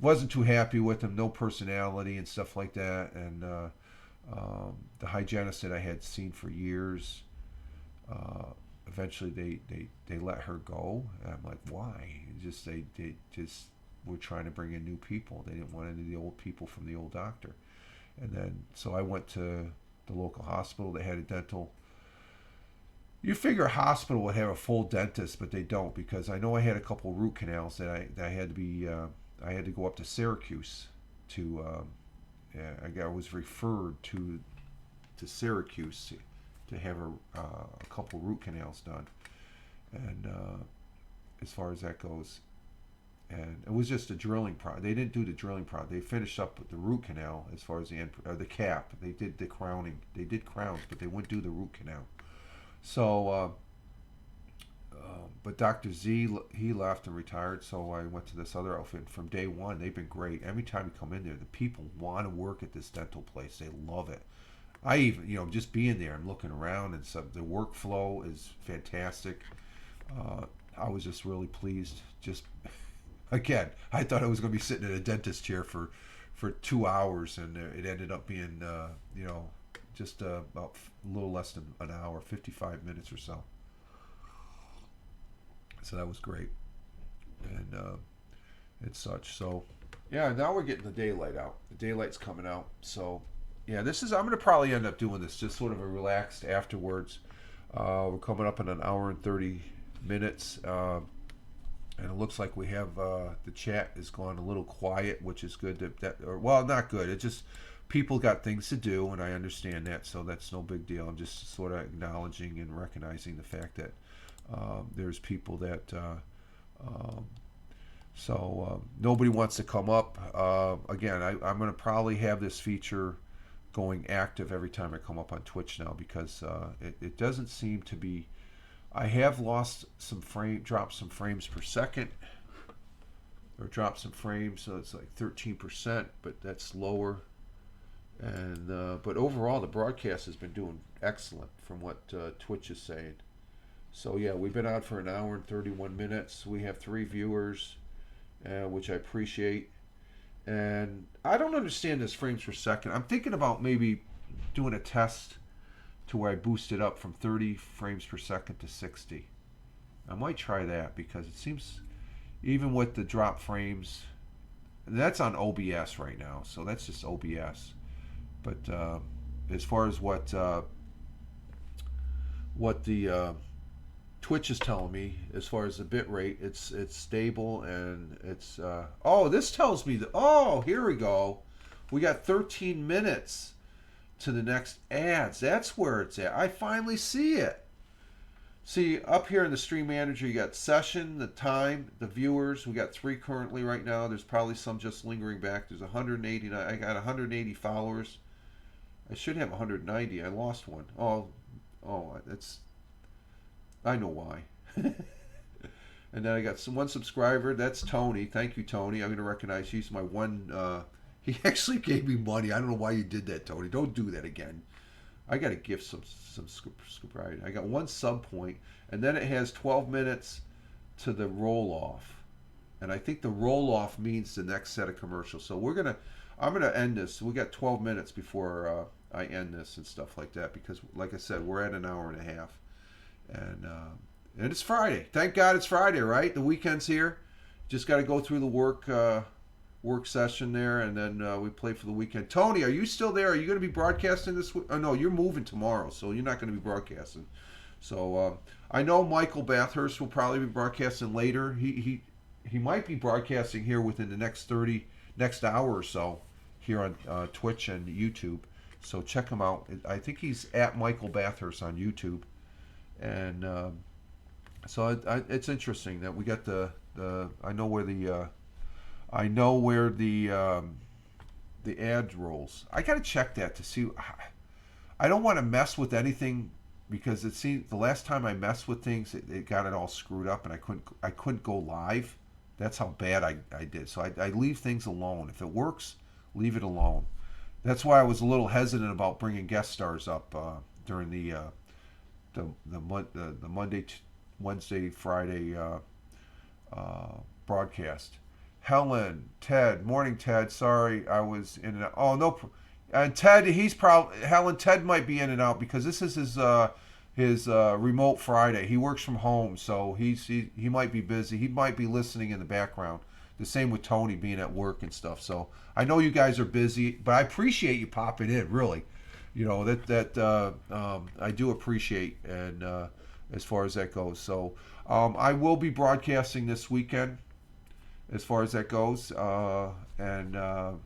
S1: Wasn't too happy with him, no personality and stuff like that. And the hygienist that I had seen for years, eventually they let her go. And I'm like, why? They just were trying to bring in new people. They didn't want any of the old people from the old doctor. And then so I went to the local hospital. They had a dental. You figure a hospital would have a full dentist, but they don't, because I know I had a couple root canals that I had to be I had to go up to Syracuse to. I was referred to Syracuse to have a couple root canals done, and as far as that goes, and it was just a drilling pro. They didn't do the drilling pro. They finished up with the root canal as far as the end, the cap. They did the crowning. They did crowns, but they wouldn't do the root canal. So, but Dr. Z, he left and retired, so I went to this other outfit. From day one, they've been great. Every time you come in there, the people want to work at this dental place. They love it. I even, just being there, I'm looking around, and so the workflow is fantastic. I was just really pleased. Just, again, I thought I was going to be sitting in a dentist chair for 2 hours, and it ended up being, just about a little less than an hour, 55 minutes or so. So that was great, and such. So, yeah, now we're getting the daylight out. The daylight's coming out. So, yeah, I'm going to probably end up doing this just sort of a relaxed afterwards. We're coming up in an hour and 30 minutes, and it looks like we have the chat is gone a little quiet, which is good. Well, not good. It just, people got things to do, and I understand that, so that's no big deal. I'm just sort of acknowledging and recognizing the fact that there's people that nobody wants to come up. Again, I'm going to probably have this feature going active every time I come up on Twitch now, because it doesn't seem to be. I have lost dropped some frames per second, or dropped some frames, so it's like 13%, but that's lower. And but overall, the broadcast has been doing excellent from what Twitch is saying. So yeah, we've been on for an hour and 31 minutes. We have 3 viewers, which I appreciate. And I don't understand this frames per second. I'm thinking about maybe doing a test to where I boost it up from 30 frames per second to 60. I might try that, because it seems, even with the drop frames, that's on OBS right now, so that's just OBS. But as far as what the Twitch is telling me, as far as the bit rate, it's stable, and it's this tells me that, here we go, we got 13 minutes to the next ads. That's where it's at. I finally see it. See, up here in the stream manager, you got session, the time, the viewers. We got 3 currently right now. There's probably some just lingering back. There's 189. I got 180 followers. I should have 190. I lost one. Oh, that's. I know why. And then I got one subscriber. That's Tony. Thank you, Tony. I'm going to recognize he's my one. He actually gave me money. I don't know why you did that, Tony. Don't do that again. I got to gift some subscribe. I got one sub point, and then it has 12 minutes to the roll off, and I think the roll off means the next set of commercials. So I'm gonna end this. We got 12 minutes before I end this and stuff like that because, like I said, we're at an hour and a half, and it's Friday. Thank God it's Friday, right? The weekend's here. Just got to go through the work session there, and then we play for the weekend. Tony, are you still there? Are you going to be broadcasting this week? Oh, no, you're moving tomorrow, so you're not going to be broadcasting. So I know Michael Bathurst will probably be broadcasting later. He might be broadcasting here within the next hour or so here on Twitch and YouTube. So check him out. I think he's at Michael Bathurst on YouTube, and so it's interesting that we got I know where the ad rolls. I gotta check that to see. I don't want to mess with anything because it seems the last time I messed with things, it got it all screwed up, and I couldn't go live. That's how bad I did. So I leave things alone. If it works, leave it alone. That's why I was a little hesitant about bringing guest stars up during the Monday, Wednesday, Friday broadcast. Helen, Ted, morning, Ted. Sorry, I was in and out. Oh no, and Ted, Ted might be in and out because this is his remote Friday. He works from home, so he might be busy. He might be listening in the background. The same with Tony being at work and stuff. So I know you guys are busy, but I appreciate you popping in. Really, I do appreciate, and as far as that goes. So I will be broadcasting this weekend. As far as that goes, and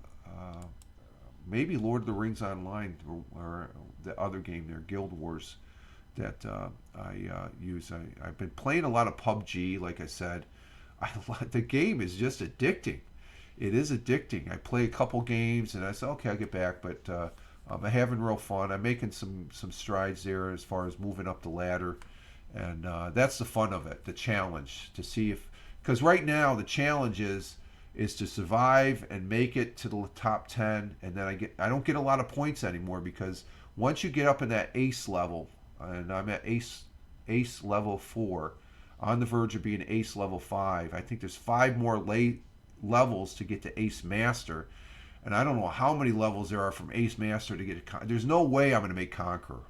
S1: maybe Lord of the Rings Online or the other game there, Guild Wars, that I use. I've been playing a lot of PUBG, like I said. The game is just addicting. It is addicting. I play a couple games and I say, okay, I'll get back, but I'm having real fun. I'm making some strides there as far as moving up the ladder, and that's the fun of it, the challenge, to see if. Because right now the challenge is to survive and make it to the top 10, and then I don't get a lot of points anymore because once you get up in that ace level, and I'm at ace level 4, on the verge of being ace level 5. I think there's 5 more levels to get to ace master, and I don't know how many levels there are from ace master to get to. There's no way I'm going to make conqueror.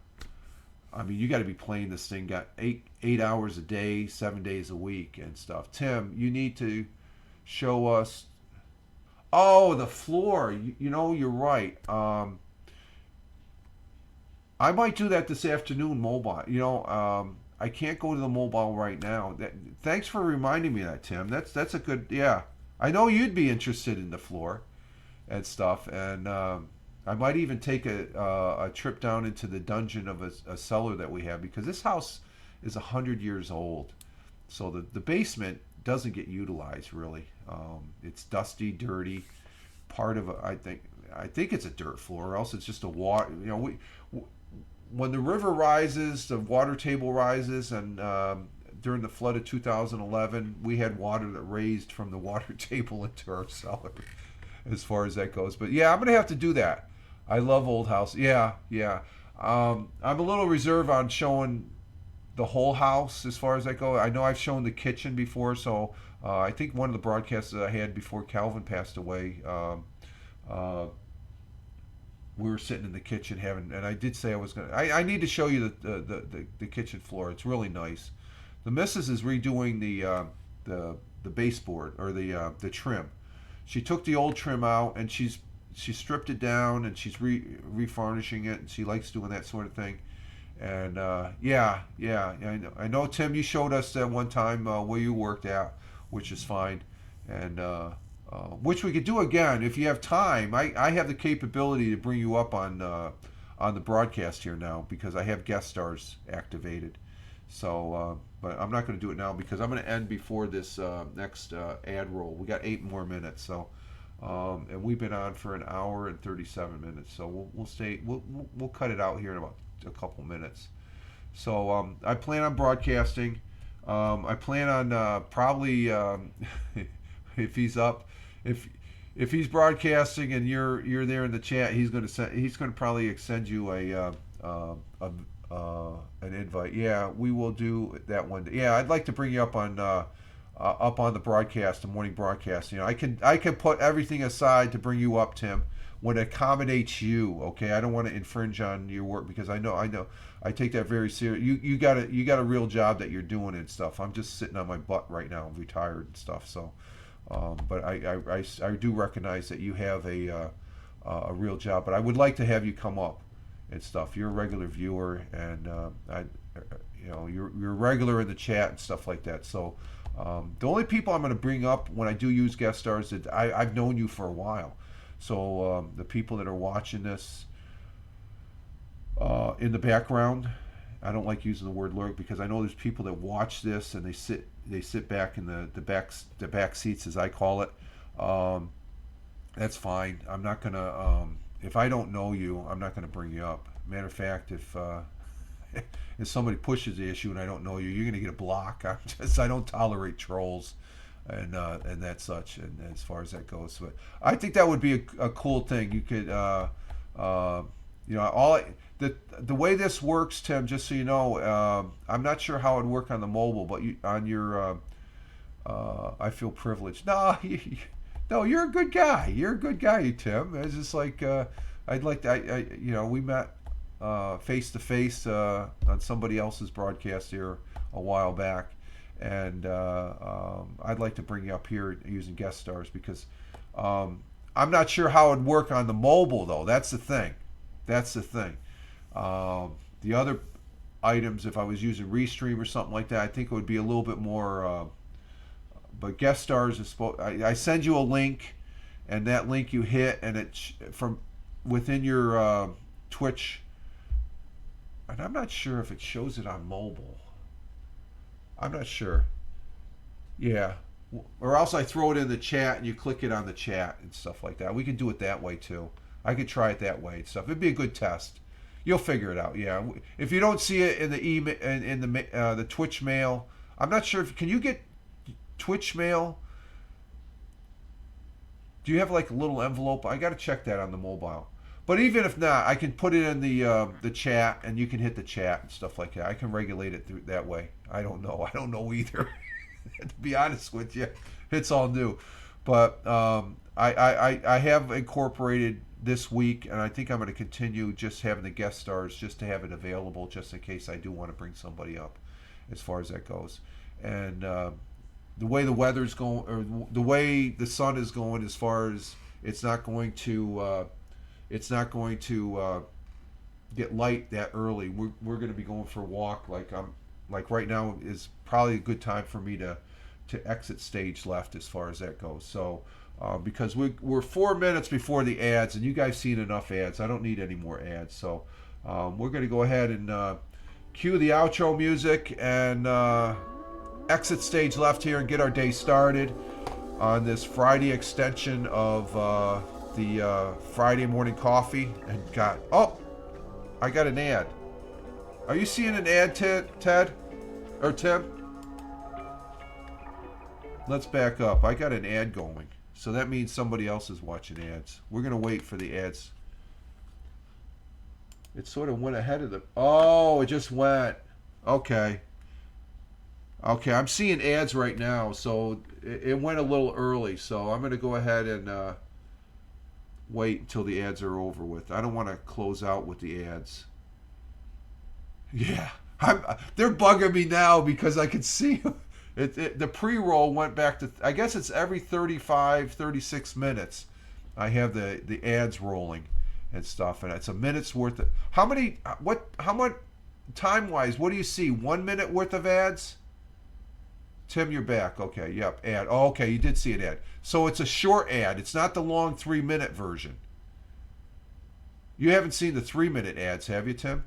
S1: I mean, you got to be playing this thing, got 8 hours a day, 7 days a week and stuff. Tim, you need to show us. Oh, the floor. You're right. I might do that this afternoon, mobile. I can't go to the mobile right now. Thanks for reminding me of that, Tim. That's a good. Yeah, I know you'd be interested in the floor and stuff, and. I might even take a trip down into the dungeon of a cellar that we have because this house is 100 years old. So the basement doesn't get utilized really. It's dusty, dirty. Part of I think it's a dirt floor, or else it's just a water. When the river rises, the water table rises, and during the flood of 2011, we had water that raised from the water table into our cellar. As far as that goes, but yeah, I'm gonna have to do that. I love old house. Yeah. I'm a little reserved on showing the whole house as far as that goes. I know I've shown the kitchen before, so I think one of the broadcasts that I had before Calvin passed away, we were sitting in the kitchen and I did say I was gonna. I need to show you the kitchen floor. It's really nice. The missus is redoing the baseboard or the trim. She took the old trim out and she stripped it down and she's refurnishing it, and she likes doing that sort of thing. And yeah, I know Tim, you showed us that one time where you worked at, which is fine, and which we could do again if you have time. I have the capability to bring you up on the broadcast here now because I have guest stars activated. So, but I'm not going to do it now because I'm going to end before this next ad roll. We got 8 more minutes, so and we've been on for an hour and 37 minutes. So we'll stay. We'll cut it out here in about a couple minutes. So I plan on broadcasting. I plan on probably if he's up, if he's broadcasting and you're there in the chat, he's going to probably send you an invite. Yeah, we will do that one day. Yeah, I'd like to bring you up on the broadcast, the morning broadcast. You know, I can put everything aside to bring you up, Tim, when it accommodates you. Okay, I don't want to infringe on your work because I know I take that very serious. You got a real job that you're doing and stuff. I'm just sitting on my butt right now, I'm retired and stuff. So, but I do recognize that you have a real job. But I would like to have you come up and stuff. You're a regular viewer, and you're regular in the chat and stuff like that. So the only people I'm going to bring up when I do use guest stars that I've known you for a while. So the people that are watching this in the background, I don't like using the word lurk because I know there's people that watch this and they sit back in the back seats, as I call it. That's fine. I'm not gonna if I don't know you, I'm not gonna bring you up. Matter of fact, if if somebody pushes the issue and I don't know you, you're gonna get a block. I don't tolerate trolls and that such. And as far as that goes, but I think that would be a cool thing. You could the way this works, Tim. Just so you know, I'm not sure how it'd work on the mobile, but on your I feel privileged. No, no, you're a good guy. You're a good guy, Tim. It's just like I'd like to. We met face to face on somebody else's broadcast here a while back, and I'd like to bring you up here using guest stars because I'm not sure how it'd work on the mobile though. That's the thing. The other items, if I was using Restream or something like that, I think it would be a little bit more. But guest stars is I send you a link, and that link you hit, and it's from within your Twitch. And I'm not sure if it shows it on mobile. I'm not sure. Yeah, or else I throw it in the chat, and you click it on the chat and stuff like that. We can do it that way too. I could try it that way and stuff. It'd be a good test. You'll figure it out. Yeah. If you don't see it in the email in the Twitch mail, I'm not sure if can you get Twitch mail. Do you have like a little envelope? I got to check that on the mobile. But even if not, I can put it in the chat, and you can hit the chat and stuff like that. I can regulate it through that way. I don't know. I don't know either. To be honest with you, it's all new. But I have incorporated this week, and I think I'm going to continue just having the guest stars just to have it available just in case I do want to bring somebody up as far as that goes. And the way the weather's going, or the way the sun is going, as far as it's not going to get light that early. We're going to be going for a walk. Like right now is probably a good time for me to exit stage left as far as that goes. So because we're 4 minutes before the ads, and you guys seen enough ads. I don't need any more ads. So we're going to go ahead and cue the outro music and exit stage left here and get our day started on this Friday extension of the Friday morning coffee. And I got an ad. Are you seeing an ad, Ted? Or Tim? Let's back up. I got an ad going. So that means somebody else is watching ads. We're going to wait for the ads. It sort of went ahead of the... Oh, it just went. Okay. Okay, I'm seeing ads right now. So it went a little early. So I'm going to go ahead and wait until the ads are over with. I don't want to close out with the ads. Yeah. They're bugging me now because I can see the pre-roll went back to, I guess it's every 35, 36 minutes. I have the ads rolling and stuff, and it's a minute's worth of, how much time-wise, what do you see? 1 minute worth of ads? Tim, you're back. Okay, yep, ad. Oh, okay, you did see an ad. So it's a short ad. It's not the long 3-minute version. You haven't seen the 3-minute ads, have you, Tim?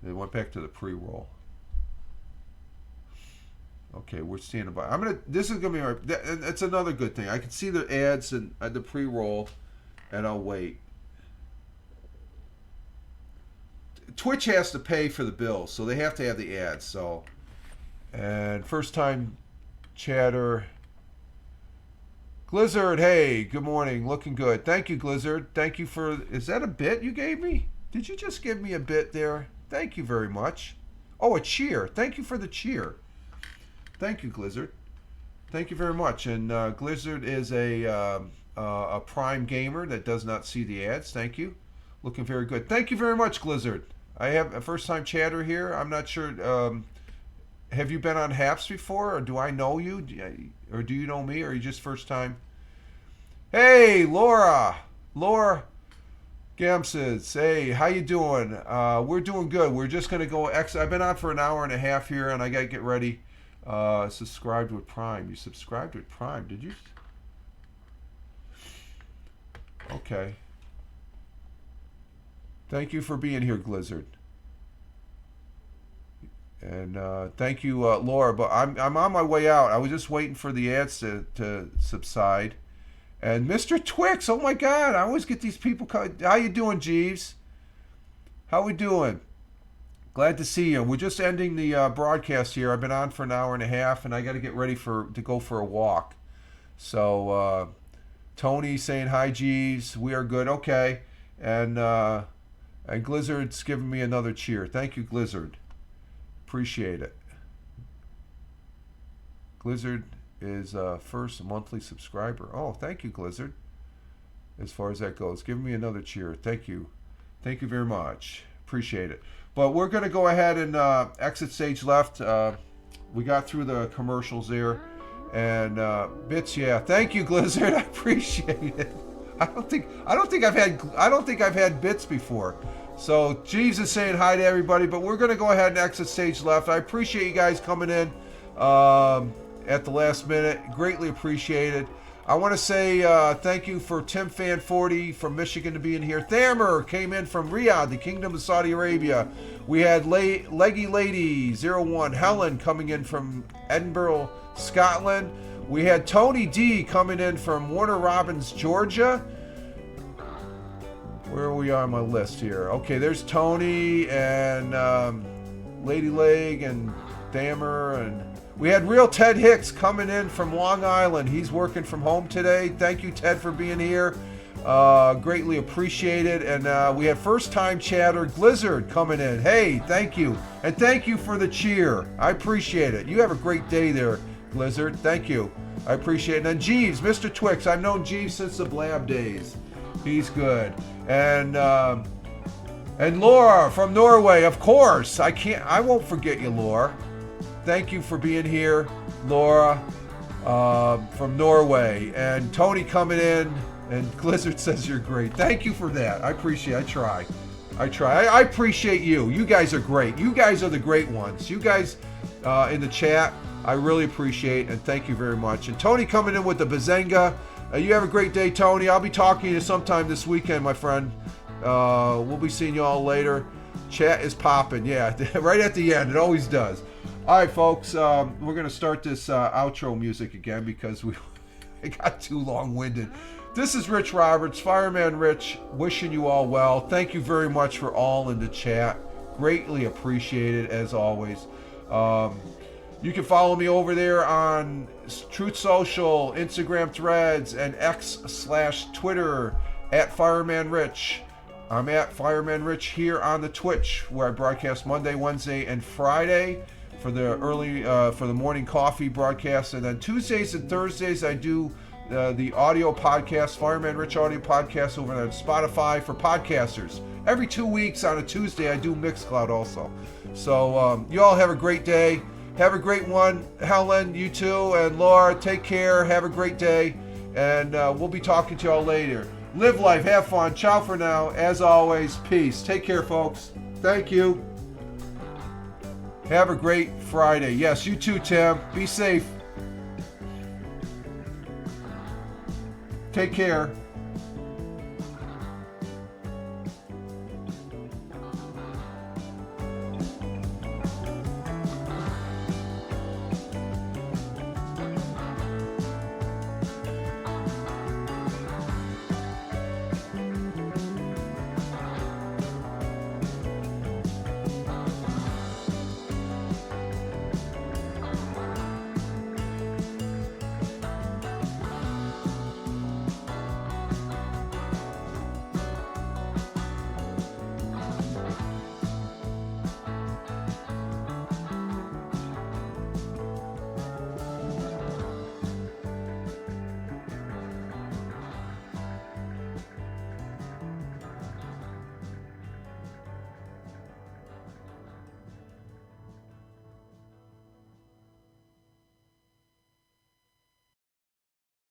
S1: It went back to the pre-roll. Okay, we're standing by. This is gonna be my. That's another good thing. I can see the ads and the pre-roll, and I'll wait. Twitch has to pay for the bill, so they have to have the ads. So, and first time chatter. Glizzard, hey, good morning. Looking good. Thank you, Glizzard. Thank you for... Is that a bit you gave me? Did you just give me a bit there? Thank you very much. Oh, a cheer. Thank you for the cheer. Thank you, Glizzard. Thank you very much. And Glizzard is a Prime gamer that does not see the ads. Thank you. Looking very good. Thank you very much, Glizzard. I have a first-time chatter here. I'm not sure... have you been on Haps before, or do I know you? Or do you know me, or are you just first time? Hey, Laura Gamses. Hey, how you doing? We're doing good. We're just going to go... I've been on for an hour and a half here, and I got to get ready. Subscribed with Prime. You subscribed with Prime, did you? Okay. Thank you for being here, Glizzard. And thank you, Laura. But I'm on my way out. I was just waiting for the ads to subside. And Mr. Twix, oh my God, I always get these people. How you doing, Jeeves? How we doing? Glad to see you. We're just ending the broadcast here. I've been on for an hour and a half, and I got to get ready to go for a walk. So Tony saying hi, Jeeves. We are good. Okay. And Glizzard's giving me another cheer. Thank you, Glizzard. Appreciate it. Glizzard is first monthly subscriber. Oh, thank you, Glizzard. As far as that goes, give me another cheer. Thank you. Thank you very much. Appreciate it. But we're going to go ahead and exit stage left. We got through the commercials there. And bits, yeah. Thank you, Glizzard. I appreciate it. I don't think I've had bits before. So Jeeves is saying hi to everybody, but we're going to go ahead and exit stage left. I appreciate you guys coming in at the last minute. Greatly appreciated. I want to say thank you for Tim Fan 40 from Michigan to being here. Thamer came in from Riyadh, the Kingdom of Saudi Arabia. We had Leggy Lady 01 Helen coming in from Edinburgh, Scotland. We had Tony D coming in from Warner Robins, Georgia. Where are we on my list here? Okay, there's Tony and Lady Leg and Damer, and we had Real Ted Hicks coming in from Long Island. He's working from home today. Thank you, Ted, for being here. Greatly appreciated. And we had first time chatter Glizzard coming in. Hey, thank you, and thank you for the cheer. I appreciate it. You have a great day there, Glizzard. Thank you. I appreciate it. And Jeeves, Mr. Twix. I've known Jeeves since the Blab days. He's good. And Laura from Norway, of course. I won't forget you, Laura. Thank you for being here, Laura, from Norway. And Tony coming in, and Glizzard says you're great. Thank you for that. I appreciate it. I try. I appreciate you. You guys are great. You guys are the great ones. You guys in the chat, I really appreciate, and thank you very much. And Tony coming in with the Bazenga. You have a great day, Tony. I'll be talking to you sometime this weekend, my friend. We'll be seeing you all later. Chat is popping. Yeah, right at the end. It always does. All right, folks. We're going to start this outro music again because it got too long-winded. This is Rich Roberts, Fireman Rich, wishing you all well. Thank you very much for all in the chat. Greatly appreciated, as always. You can follow me over there on Truth Social, Instagram Threads, and X/Twitter at Fireman Rich. I'm at Fireman Rich here on the Twitch, where I broadcast Monday, Wednesday, and Friday for the morning coffee broadcast, and then Tuesdays and Thursdays I do the audio podcast, Fireman Rich audio podcast, over on Spotify for podcasters. Every 2 weeks on a Tuesday I do Mixcloud also. So you all have a great day. Have a great one. Helen, you too. And Laura, take care. Have a great day. And we'll be talking to you all later. Live life. Have fun. Ciao for now. As always, peace. Take care, folks. Thank you. Have a great Friday. Yes, you too, Tim. Be safe. Take care.